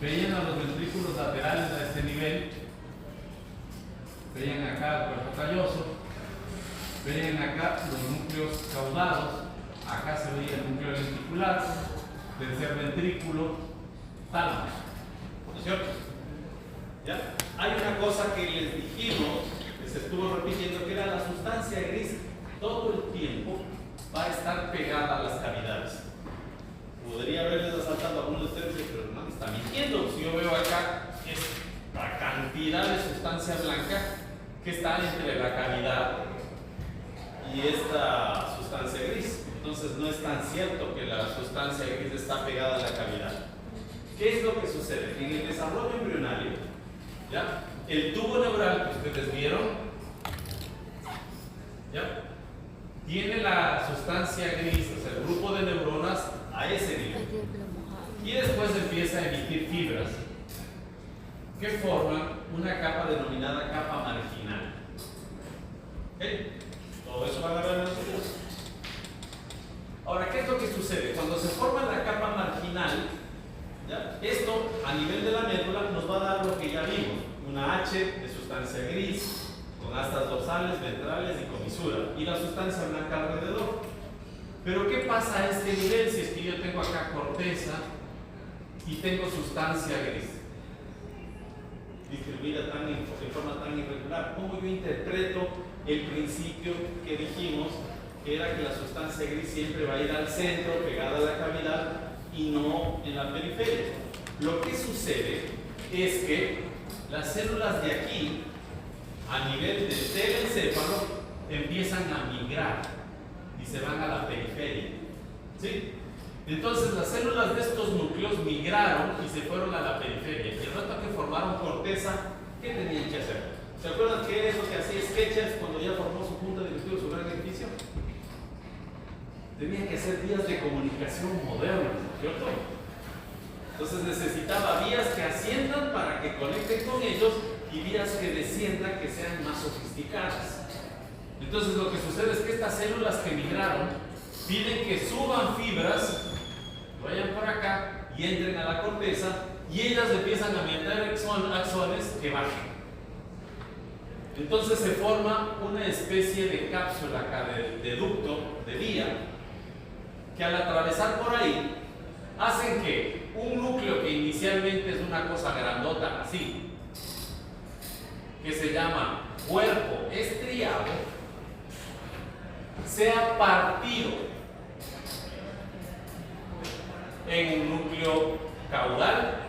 S1: veían a los ventrículos laterales a este nivel, veían acá el cuerpo calloso, veían acá los núcleos caudados, acá se veía el núcleo lenticular, tercer ventrículo, tálamo, ¿no es cierto? ¿Ya? Hay una cosa que les dijimos, que se estuvo repitiendo, que era la sustancia gris. Todo el tiempo va a estar pegada a las cavidades. Podría haberles asaltado a algunos de ustedes, pero hermano, está mintiendo. Si yo veo acá esta cantidad de sustancia blanca que está entre la cavidad y esta sustancia gris. Entonces no es tan cierto que la sustancia gris está pegada a la cavidad. ¿Qué es lo que sucede? En el desarrollo embrionario, ¿ya? El tubo neural que ustedes vieron, ¿ya? Tiene la sustancia gris, o sea, el grupo de neuronas a ese nivel. Y después empieza a emitir fibras que forman una capa denominada capa marginal. ¿Okay? Todo eso van a ver nosotros. Ahora, ¿qué es lo que sucede? Cuando se forma la capa marginal, ¿ya? Esto a nivel de la médula nos va a dar lo que ya vimos, una H de sustancia gris, con astas dorsales, ventrales y comisura, y la sustancia blanca alrededor. Pero ¿qué pasa a este nivel si es que yo tengo acá corteza y tengo sustancia gris distribuida en forma tan irregular? ¿Cómo yo interpreto el principio que dijimos, que era que la sustancia gris siempre va a ir al centro, pegada a la cavidad, y no en la periferia? Lo que sucede es que las células de aquí, a nivel del encéfalo, empiezan a migrar y se van a la periferia, ¿sí? Entonces las células de estos núcleos migraron y se fueron a la periferia. Y el rato que formaron corteza, ¿qué tenían que hacer? ¿Se acuerdan qué es lo que hacía Sketchers cuando ya formó su punta directiva, su gran edificio? Tenían que hacer vías de comunicación modernas, ¿no es cierto? Entonces necesitaba vías que asciendan para que conecten con ellos y vías que desciendan, que sean más sofisticadas. Entonces lo que sucede es que estas células que migraron piden que suban fibras, vayan por acá y entren a la corteza, y ellas empiezan a meter axones que bajen. Entonces se forma una especie de cápsula acá, de ducto, de vía, que al atravesar por ahí hacen que un núcleo que inicialmente es una cosa grandota así, que se llama cuerpo estriado, sea partido en un núcleo caudal,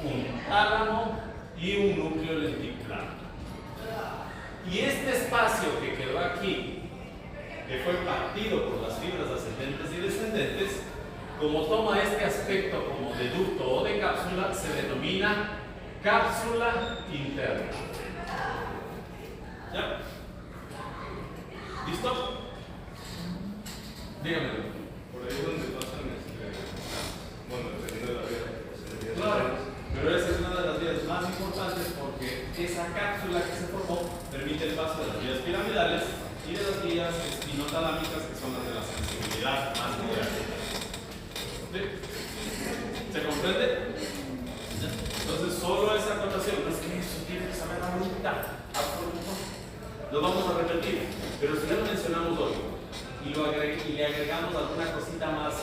S1: un tálamo y un núcleo lenticular. Y este espacio que quedó aquí, que fue partido por las fibras ascendentes y descendentes, como toma este aspecto como de ducto o de cápsula, se denomina cápsula interna. ¿Ya? ¿Listo? Dígame.
S10: Por ahí es donde pasan, bueno, dependiendo de la vía.
S1: Claro, pero esa es una de las vías más importantes porque esa cápsula que se formó permite el paso de las vías piramidales y de las vías espinotalámicas, que son las de la sensibilidad más moderna. ¿Sí? ¿Se comprende? Entonces, solo esa acotación, no es que eso tiene que saber ahorita, absoluto. Lo vamos a repetir, pero si ya lo mencionamos hoy y le agregamos alguna cosita más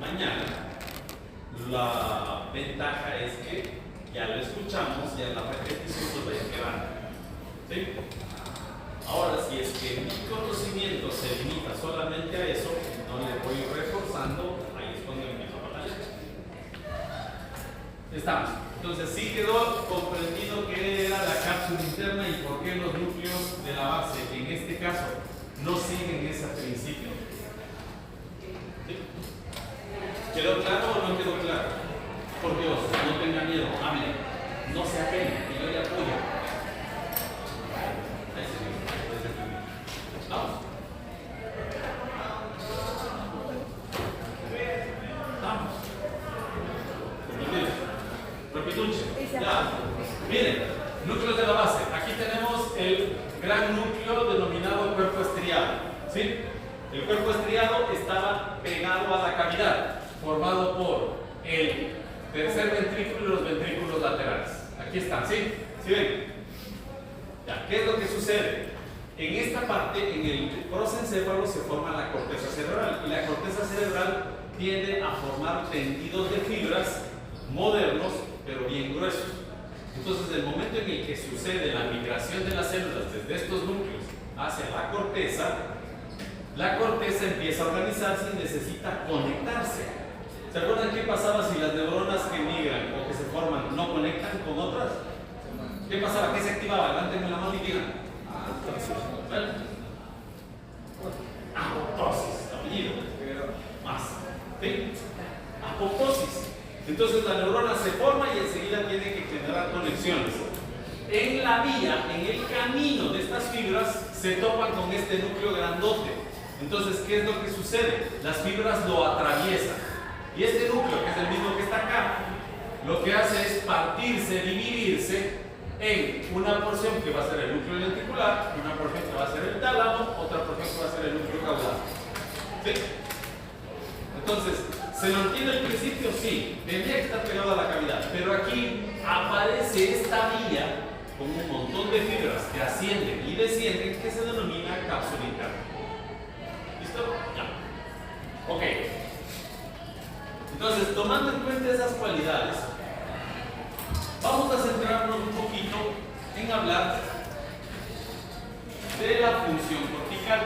S1: mañana, la ventaja es que ya lo escuchamos, ya la repetición nos vaya quedando. ¿Sí? Ahora, si es que mi conocimiento se limita solamente a eso, no le voy reforzando, ahí es cuando empiezo a batallar. Estamos. Entonces, sí quedó comprendido qué era la cápsula interna y por qué los núcleos de la base, en este caso, no siguen ese principio. ¿Sí? ¿Quedó claro o no quedó claro? Por Dios, no tenga miedo, hable, no se apene, que yo le apoyo. Ahí se ve. Vamos. Vamos. Repituche. Ya. Miren, núcleos de la base. Aquí tenemos el gran núcleo denominado cuerpo estriado. ¿Sí? El cuerpo estriado estaba pegado a la cavidad, formado por el tercer ventrículo y los ventrículos laterales. Aquí están, ¿sí? ¿Sí ven? Ya, ¿qué es lo que sucede? En esta parte, en el prosencéfalo, se forma la corteza cerebral y la corteza cerebral tiende a formar tendidos de fibras modernos, pero bien gruesos. Entonces, el momento en el que sucede la migración de las células desde estos núcleos hacia la corteza empieza a organizarse y necesita conectarse. ¿Se acuerdan qué pasaba si las neuronas que migran o que se forman no conectan con otras? ¿Qué pasaba? ¿Qué se activaba? Levántenme la mano y digan. Apoptosis, apellido. Más. ¿Sí? Apoptosis. Entonces la neurona se forma y enseguida tiene que generar conexiones. En la vía, en el camino de estas fibras, se topan con este núcleo grandote. Entonces, ¿qué es lo que sucede? Las fibras lo atraviesan. Y este núcleo, que es el mismo que está acá, lo que hace es partirse, dividirse en una porción que va a ser el núcleo lenticular, una porción que va a ser el tálamo, otra porción que va a ser el núcleo caudal. ¿Sí? Entonces, ¿se mantiene el principio? Sí, tendría que estar pegado a la cavidad, pero aquí aparece esta vía con un montón de fibras que ascienden y descienden que se denomina cápsula interna. ¿Listo? Ya. Ok. Entonces, tomando en cuenta esas cualidades, vamos a centrarnos un poquito en hablar de la función cortical.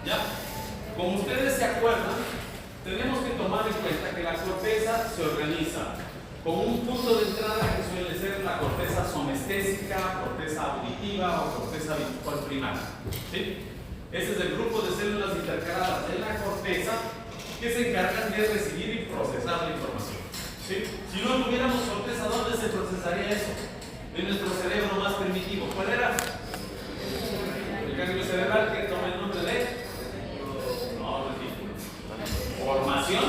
S1: ¿Ya? Como ustedes se acuerdan, tenemos que tomar en cuenta que la corteza se organiza con un punto de entrada que suele ser la corteza somestésica, corteza auditiva o corteza visual primaria. ¿Sí? Ese es el grupo de células intercaladas de la corteza que se encargan de recibir y procesar la información. ¿Sí? Si no tuviéramos corteza, ¿dónde se procesaría eso? En nuestro cerebro más primitivo. ¿Cuál era? El ganglio cerebral que toma el nombre de formación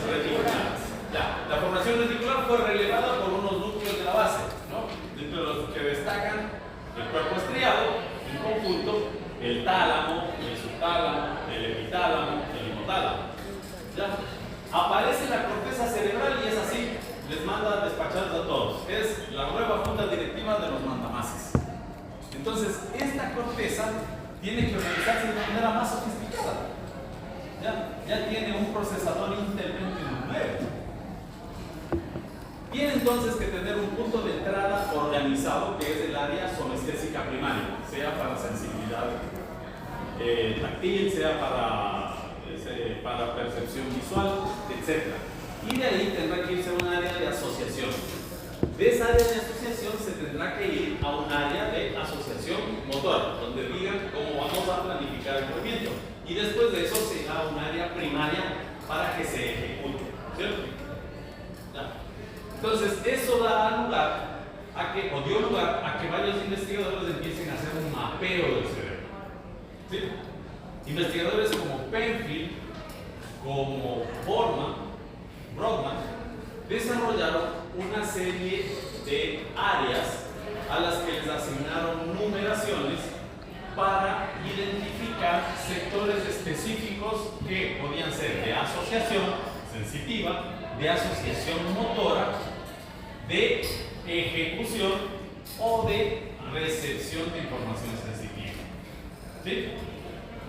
S1: reticular. Ya, la formación reticular fue relevada por unos núcleos de la base, ¿no? Dentro de los que destacan el cuerpo estriado, en conjunto, el tálamo, el subtálamo, el epitálamo, el hipotálamo. Ya, aparece la corteza cerebral y es así, les manda despachados a todos. Es la nueva junta directiva de los mandamases. Entonces, esta corteza tiene que organizarse de una manera más sofisticada. Ya tiene un procesador intermedio nuevo. Tiene entonces que tener un punto de entrada organizado que es el área somestésica primaria, sea para sensibilidad táctil, sea para percepción visual, etc. Y de ahí tendrá que irse a un área de asociación. De esa área de asociación se tendrá que ir a un área de asociación motora, donde digan cómo vamos a planificar el movimiento. Y después de eso se irá a un área primaria para que se ejecute. ¿Cierto? ¿Ya? Entonces, eso da lugar a que, o dio lugar a que varios investigadores empiecen a hacer un mapeo del cerebro. ¿Sí? Investigadores como Penfield, como Brodmann, desarrollaron una serie de áreas a las que les asignaron numeraciones para identificar sectores específicos que podían ser de asociación sensitiva, de asociación motora, de ejecución o de recepción de información sensitiva. ¿Sí?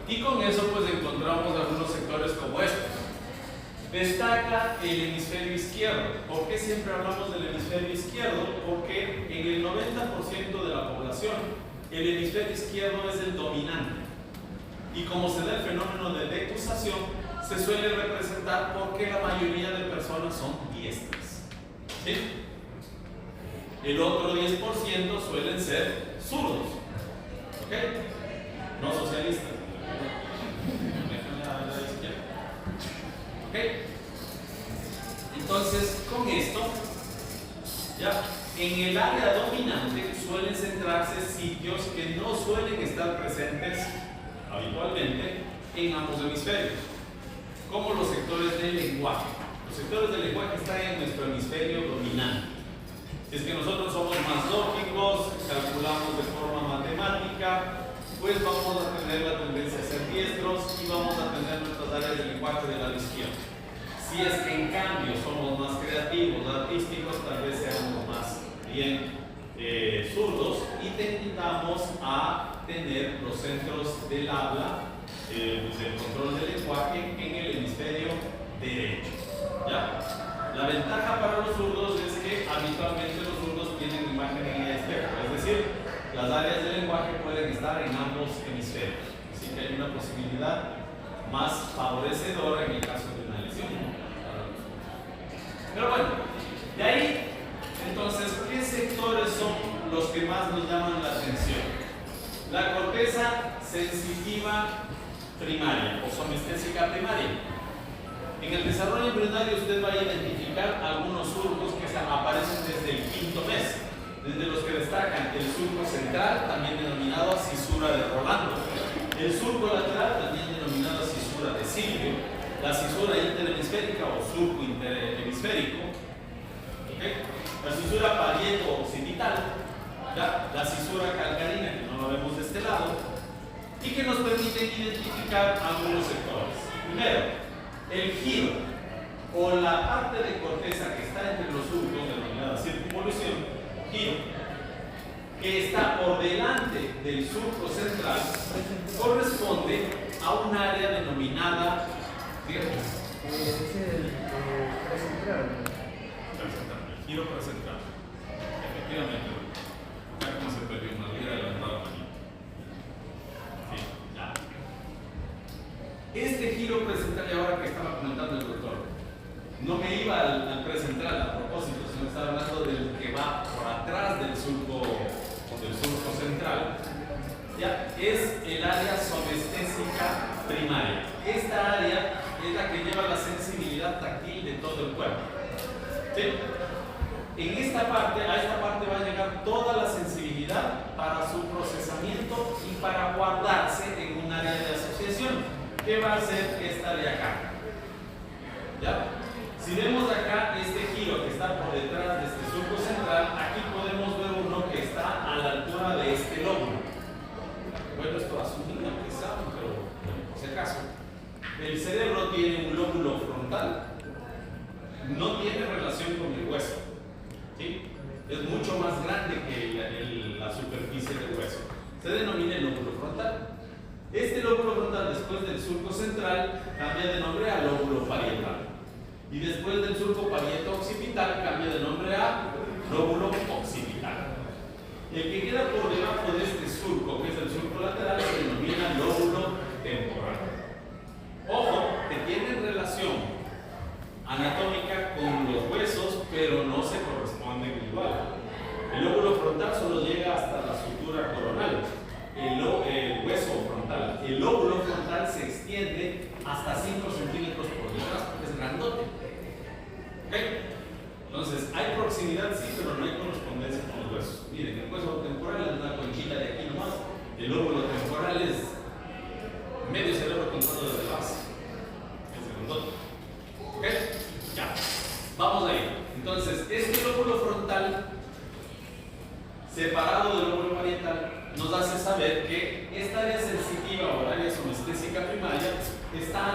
S1: Y con eso pues encontramos algunos sectores como estos. Destaca el hemisferio izquierdo. ¿Por qué siempre hablamos del hemisferio izquierdo? Porque en el 90% de la población el hemisferio izquierdo es el dominante. Y como se da el fenómeno de decusación, se suele representar porque la mayoría de personas son diestras. ¿Sí? El otro 10% suelen ser zurdos. ¿Ok? No socialistas. ¿Ok? Entonces, con esto, ya, en el área dominante suelen centrarse sitios que no suelen estar presentes habitualmente en ambos hemisferios, como los sectores del lenguaje. Los sectores del lenguaje están en nuestro hemisferio dominante. Es que nosotros somos más lógicos, calculamos de forma matemática, pues vamos a tener la tendencia a ser diestros y vamos a tener nuestras áreas del lenguaje del lado izquierdo. Si es que en cambio somos más creativos, artísticos, tal vez seamos más bien zurdos y tendamos a tener los centros del habla, del control del lenguaje en el hemisferio derecho. ¿Ya? La ventaja para los zurdos es que habitualmente los zurdos tienen imagen en el espectro, es decir, las áreas del lenguaje pueden estar en ambos hemisferios, así que hay una posibilidad más favorecedora en el caso de una lesión. Pero bueno, de ahí, entonces, ¿qué sectores son los que más nos llaman la atención? La corteza sensitiva primaria o somestésica primaria. En el desarrollo embrionario usted va a identificar algunos surcos que aparecen desde el quinto mes. Desde los que destacan el surco central, también denominado cisura de Rolando, el surco lateral, también denominado cisura de Silvio, la cisura interhemisférica o surco interhemisférico, ¿okay? La cisura parieto-occipital, la cisura calcarina, que no la vemos de este lado, y que nos permite identificar algunos sectores. Primero, el giro o la parte de corteza que está entre los surcos, denominada circunvolución, giro, que está por delante del surco central, corresponde a un área denominada, digamos,
S4: es el precentral.
S1: el giro precentral. Efectivamente, ya como se perdió una hubiera levantado la manita. Sí, ya. Este giro precentral, y ahora que estaba comentando el doctor, no me iba al precentral a propósito, sino estaba hablando del que va por atrás del surco central. Ya, es el área somestésica primaria. Esta área es la que lleva la sensibilidad táctil de todo el cuerpo. ¿Sí? En esta parte, a esta parte va a llegar toda la sensibilidad para su procesamiento y para guardarse en un área de asociación. ¿Qué va a hacer esta de acá? ¿Ya? Si vemos acá este giro que está por detrás de este surco central, aquí podemos ver uno que está a la altura de este lóbulo. Bueno, esto asumido que saben, pero bueno, por si acaso. El cerebro tiene un lóbulo frontal, no tiene relación con el hueso. ¿Sí? Es mucho más grande que la superficie del hueso. Se denomina el lóbulo frontal. Este lóbulo frontal, después del surco central, cambia de nombre a lóbulo parietal. Y después del surco parieto-occipital, cambia de nombre a lóbulo occipital. El que queda por debajo de este surco, que es el surco lateral, se denomina lóbulo temporal. Ojo, que tienen relación anatómica con los huesos, pero no se corresponden igual. El lóbulo frontal solo llega hasta la sutura coronal, el hueso frontal. El lóbulo frontal se extiende hasta 5 centímetros por detrás, porque es grandote. ¿Okay? Entonces, hay proximidad, sí, pero no hay correspondencia con los huesos. Miren, el hueso temporal es una conchita de aquí nomás, el lóbulo temporal es medio cerebro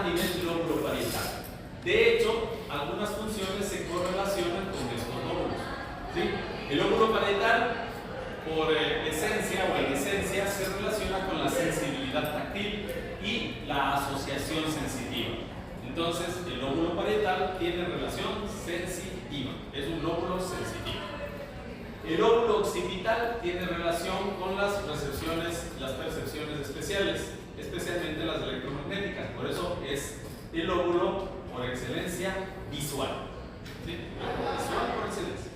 S1: nivel lóbulo parietal. De hecho, algunas funciones se correlacionan con estos lóbulos. ¿Sí? El lóbulo parietal, por esencia o en esencia, se relaciona con la sensibilidad táctil y la asociación sensitiva. Entonces, el lóbulo parietal tiene relación sensitiva, es un lóbulo sensitivo. El lóbulo occipital tiene relación con las percepciones especiales, especialmente las electromagnéticas. Por eso es el lóbulo por excelencia visual. ¿Sí? Visual por excelencia.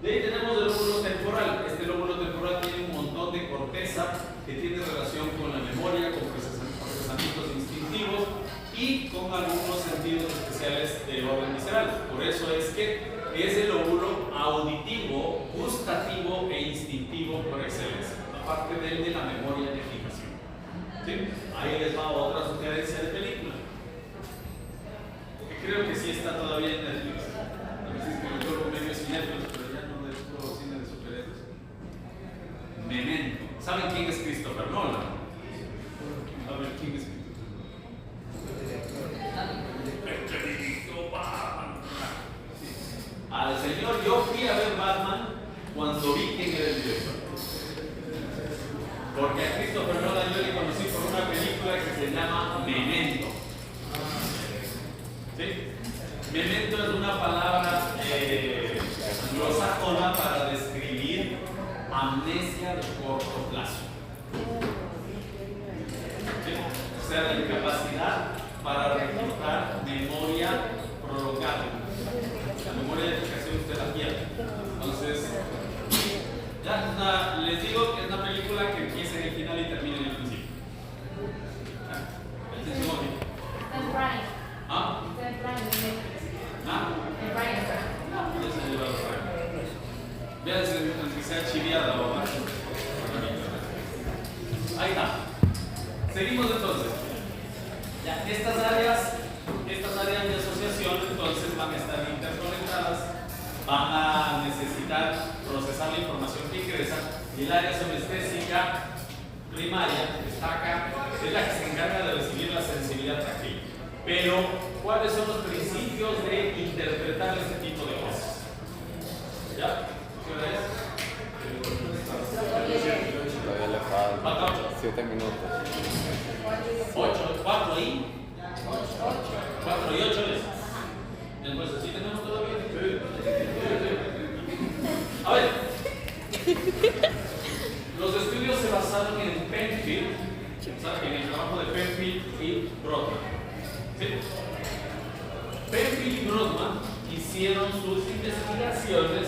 S1: De ahí tenemos el lóbulo temporal. Este lóbulo temporal tiene un montón de corteza que tiene relación con la memoria, con procesamientos instintivos y con algunos sentidos especiales de orden visceral. Por eso es que es el lóbulo auditivo, gustativo e instintivo por excelencia, aparte del de la memoria de fijación. ¿Sí? Ahí les va otra sugerencia de película, que creo que sí está todavía en Netflix. No sé si es que lo juego medio sin Netflix, pero ya no es puro cine de superhéroes. Memento. ¿Saben quién es Christopher Nolan? A ver, ¿quién es Christopher Nolan? Al señor, yo fui a ver Batman cuando vi quién era el director. Porque a Christopher Nolan yo le conocí por una película que se llama Memento. ¿Sí? Memento es una palabra anglosajona para describir amnesia de corto plazo. ¿Sí? O sea, la incapacidad para recordar memoria prolongada. La memoria de fijación usted la pierde. Entonces, ya les digo que es una película que empieza en el final y termina en el principio. El testimonio.
S6: Está en Prime.
S1: ¿Ah?
S6: Está en Prime.
S1: ¿Ah?
S6: En Prime está.
S1: Ya se ha llevado a vean si sea chiviada o más. Ahí está. Seguimos entonces. Ya, estas áreas de asociación entonces van a estar interconectadas, van a necesitar procesar la información que ingresa y el área somestésica primaria destaca, es la que se encarga de recibir la sensibilidad táctil. Pero, ¿cuáles son los principios de interpretar este tipo de cosas? ¿Ya? ¿Qué hora es?
S9: Todavía le falta 7 minutos.
S1: 8, 4 y 8 es. Después, ¿sí tenemos todavía? A ver. Los estudios se basaron en Penfield, en el trabajo de Penfield y Brodmann. ¿Sí? Penfield y Brodmann hicieron sus investigaciones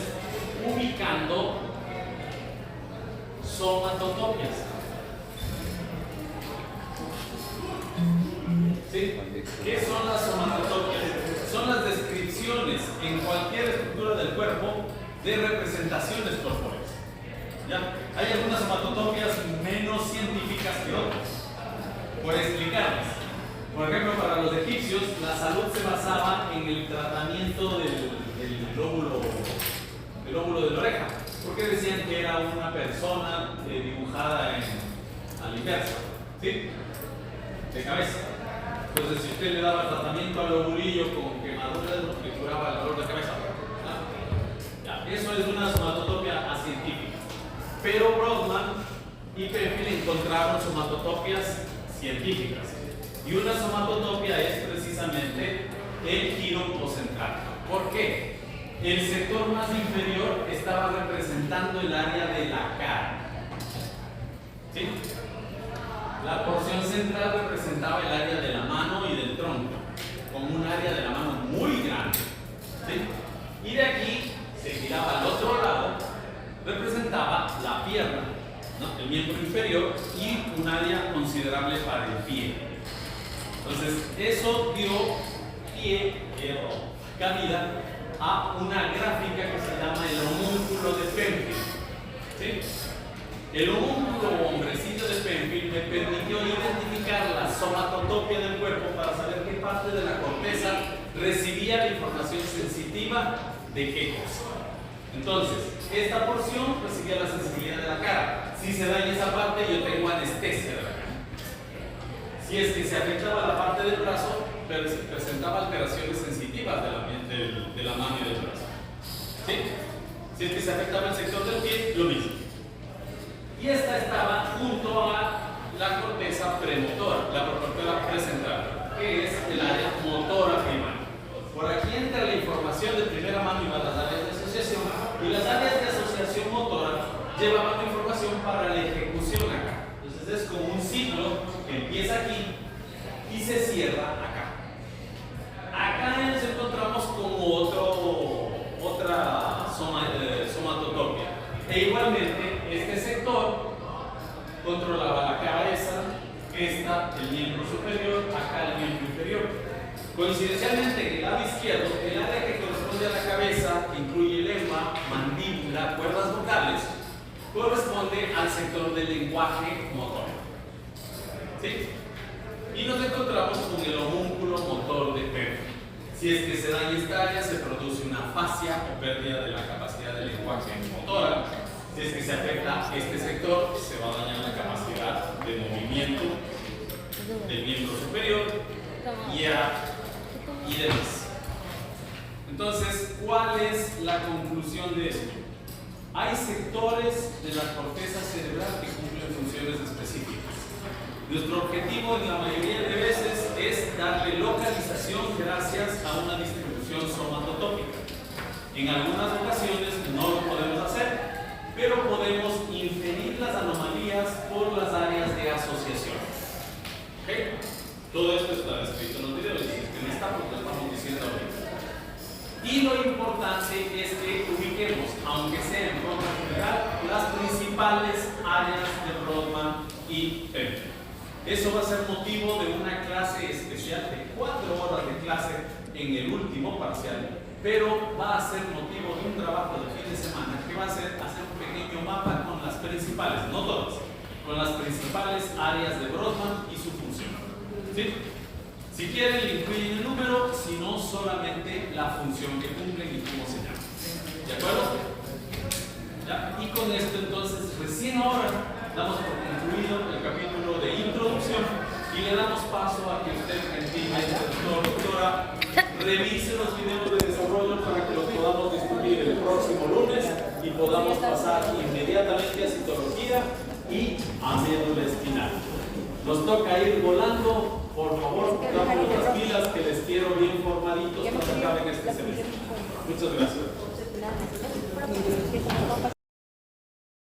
S1: ubicando somatotopias. ¿Sí? ¿Qué son las somatotopias? Son las descripciones en cualquier estructura del cuerpo de representaciones corpóreas. ¿Ya? Hay algunas somatotopias menos científicas que otras. Por explicarles. Por ejemplo, para los egipcios, la salud se basaba en el tratamiento del lóbulo de la oreja. Porque decían que era una persona dibujada a la inversa. ¿Sí? De cabeza. Entonces, si usted le daba tratamiento al lobulillo con quemaduras, le curaba el dolor de cabeza. ¿Ya? Eso es una somatotopia acientífica. Pero Brodmann y Penfield encontraron somatotopias científicas. Y una somatotopia es precisamente el giro central. ¿Por qué? El sector más inferior estaba representando el área de la cara. ¿Sí? La porción central representaba el área de la mano y del tronco, como un área de la mano muy grande. ¿Sí? Y de aquí se giraba al otro lado, representaba la pierna, ¿no? El miembro inferior y un área considerable para el pie. Entonces, eso dio pie, cabida a una gráfica que se llama el homúnculo de Penfield. ¿Sí? El homúnculo o hombrecillo de Penfield me permitió identificar la somatotopia del cuerpo para saber qué parte de la corteza recibía la información sensitiva de qué cosa. Entonces, esta porción recibía la sensibilidad de la cara. Si se daña esa parte, yo tengo anestesia de la cara. Si es que se afectaba la parte del brazo, pero se presentaba alteraciones sensitivas de la mano y del brazo. ¿Sí? Si es que se afectaba el sector del pie, lo mismo. Y esta estaba junto a la corteza premotora, la corteza precentral, que es el área motora primaria. Por aquí entra la información de primera mano y va a las áreas de asociación, y las áreas de asociación motora llevaban información para la ejecución acá. Entonces es como un ciclo que empieza aquí y se cierra acá. Acá nos encontramos con otra somatotopia. E igualmente este sector controlaba la cabeza, esta el miembro superior, acá el miembro inferior. Coincidencialmente, en el lado izquierdo, el área que corresponde a la cabeza, que incluye lengua, mandíbula, cuerdas vocales, corresponde al sector del lenguaje motor. ¿Sí? Y nos encontramos con el homúnculo motor de Perry. Si es que se daña esta área, se produce una afasia o pérdida de la capacidad del lenguaje motora. Si es que se afecta este sector, se va a dañar la capacidad de movimiento del miembro superior y demás. Entonces, ¿cuál es la conclusión de esto? Hay sectores de la corteza cerebral que cumplen funciones específicas. Nuestro objetivo en la mayoría de veces es darle localización gracias a una distribución somatotópica. En algunas ocasiones no lo podemos hacer, pero podemos inferir las anomalías por las áreas de asociación. ¿Okay? Todo esto está escrito en los videos, y que no está porque lo estamos diciendo ahorita. Y lo importante es que ubiquemos, aunque sea en forma general, las principales áreas de Brodmann y Perry. Eso va a ser motivo de una clase especial de 4 horas de clase en el último parcial, pero va a ser motivo de un trabajo de fin de semana que va a ser hacer un pequeño mapa con las principales, no todas, con las principales áreas de Brodmann y su función. ¿Sí? Si quieren, le incluyen el número, si no, solamente la función que cumplen y cómo se llama. ¿De acuerdo? ¿Ya? Y con esto, entonces, recién ahora damos por concluido el capítulo de introducción y le damos paso a que usted, gentilmente, doctora, revise los videos de desarrollo para que los podamos discutir el próximo lunes y podamos pasar inmediatamente a citología y a médula espinal. Nos toca ir volando. Por favor, damos las pilas que les quiero bien formaditos cuando acaben este semestre. Muchas gracias.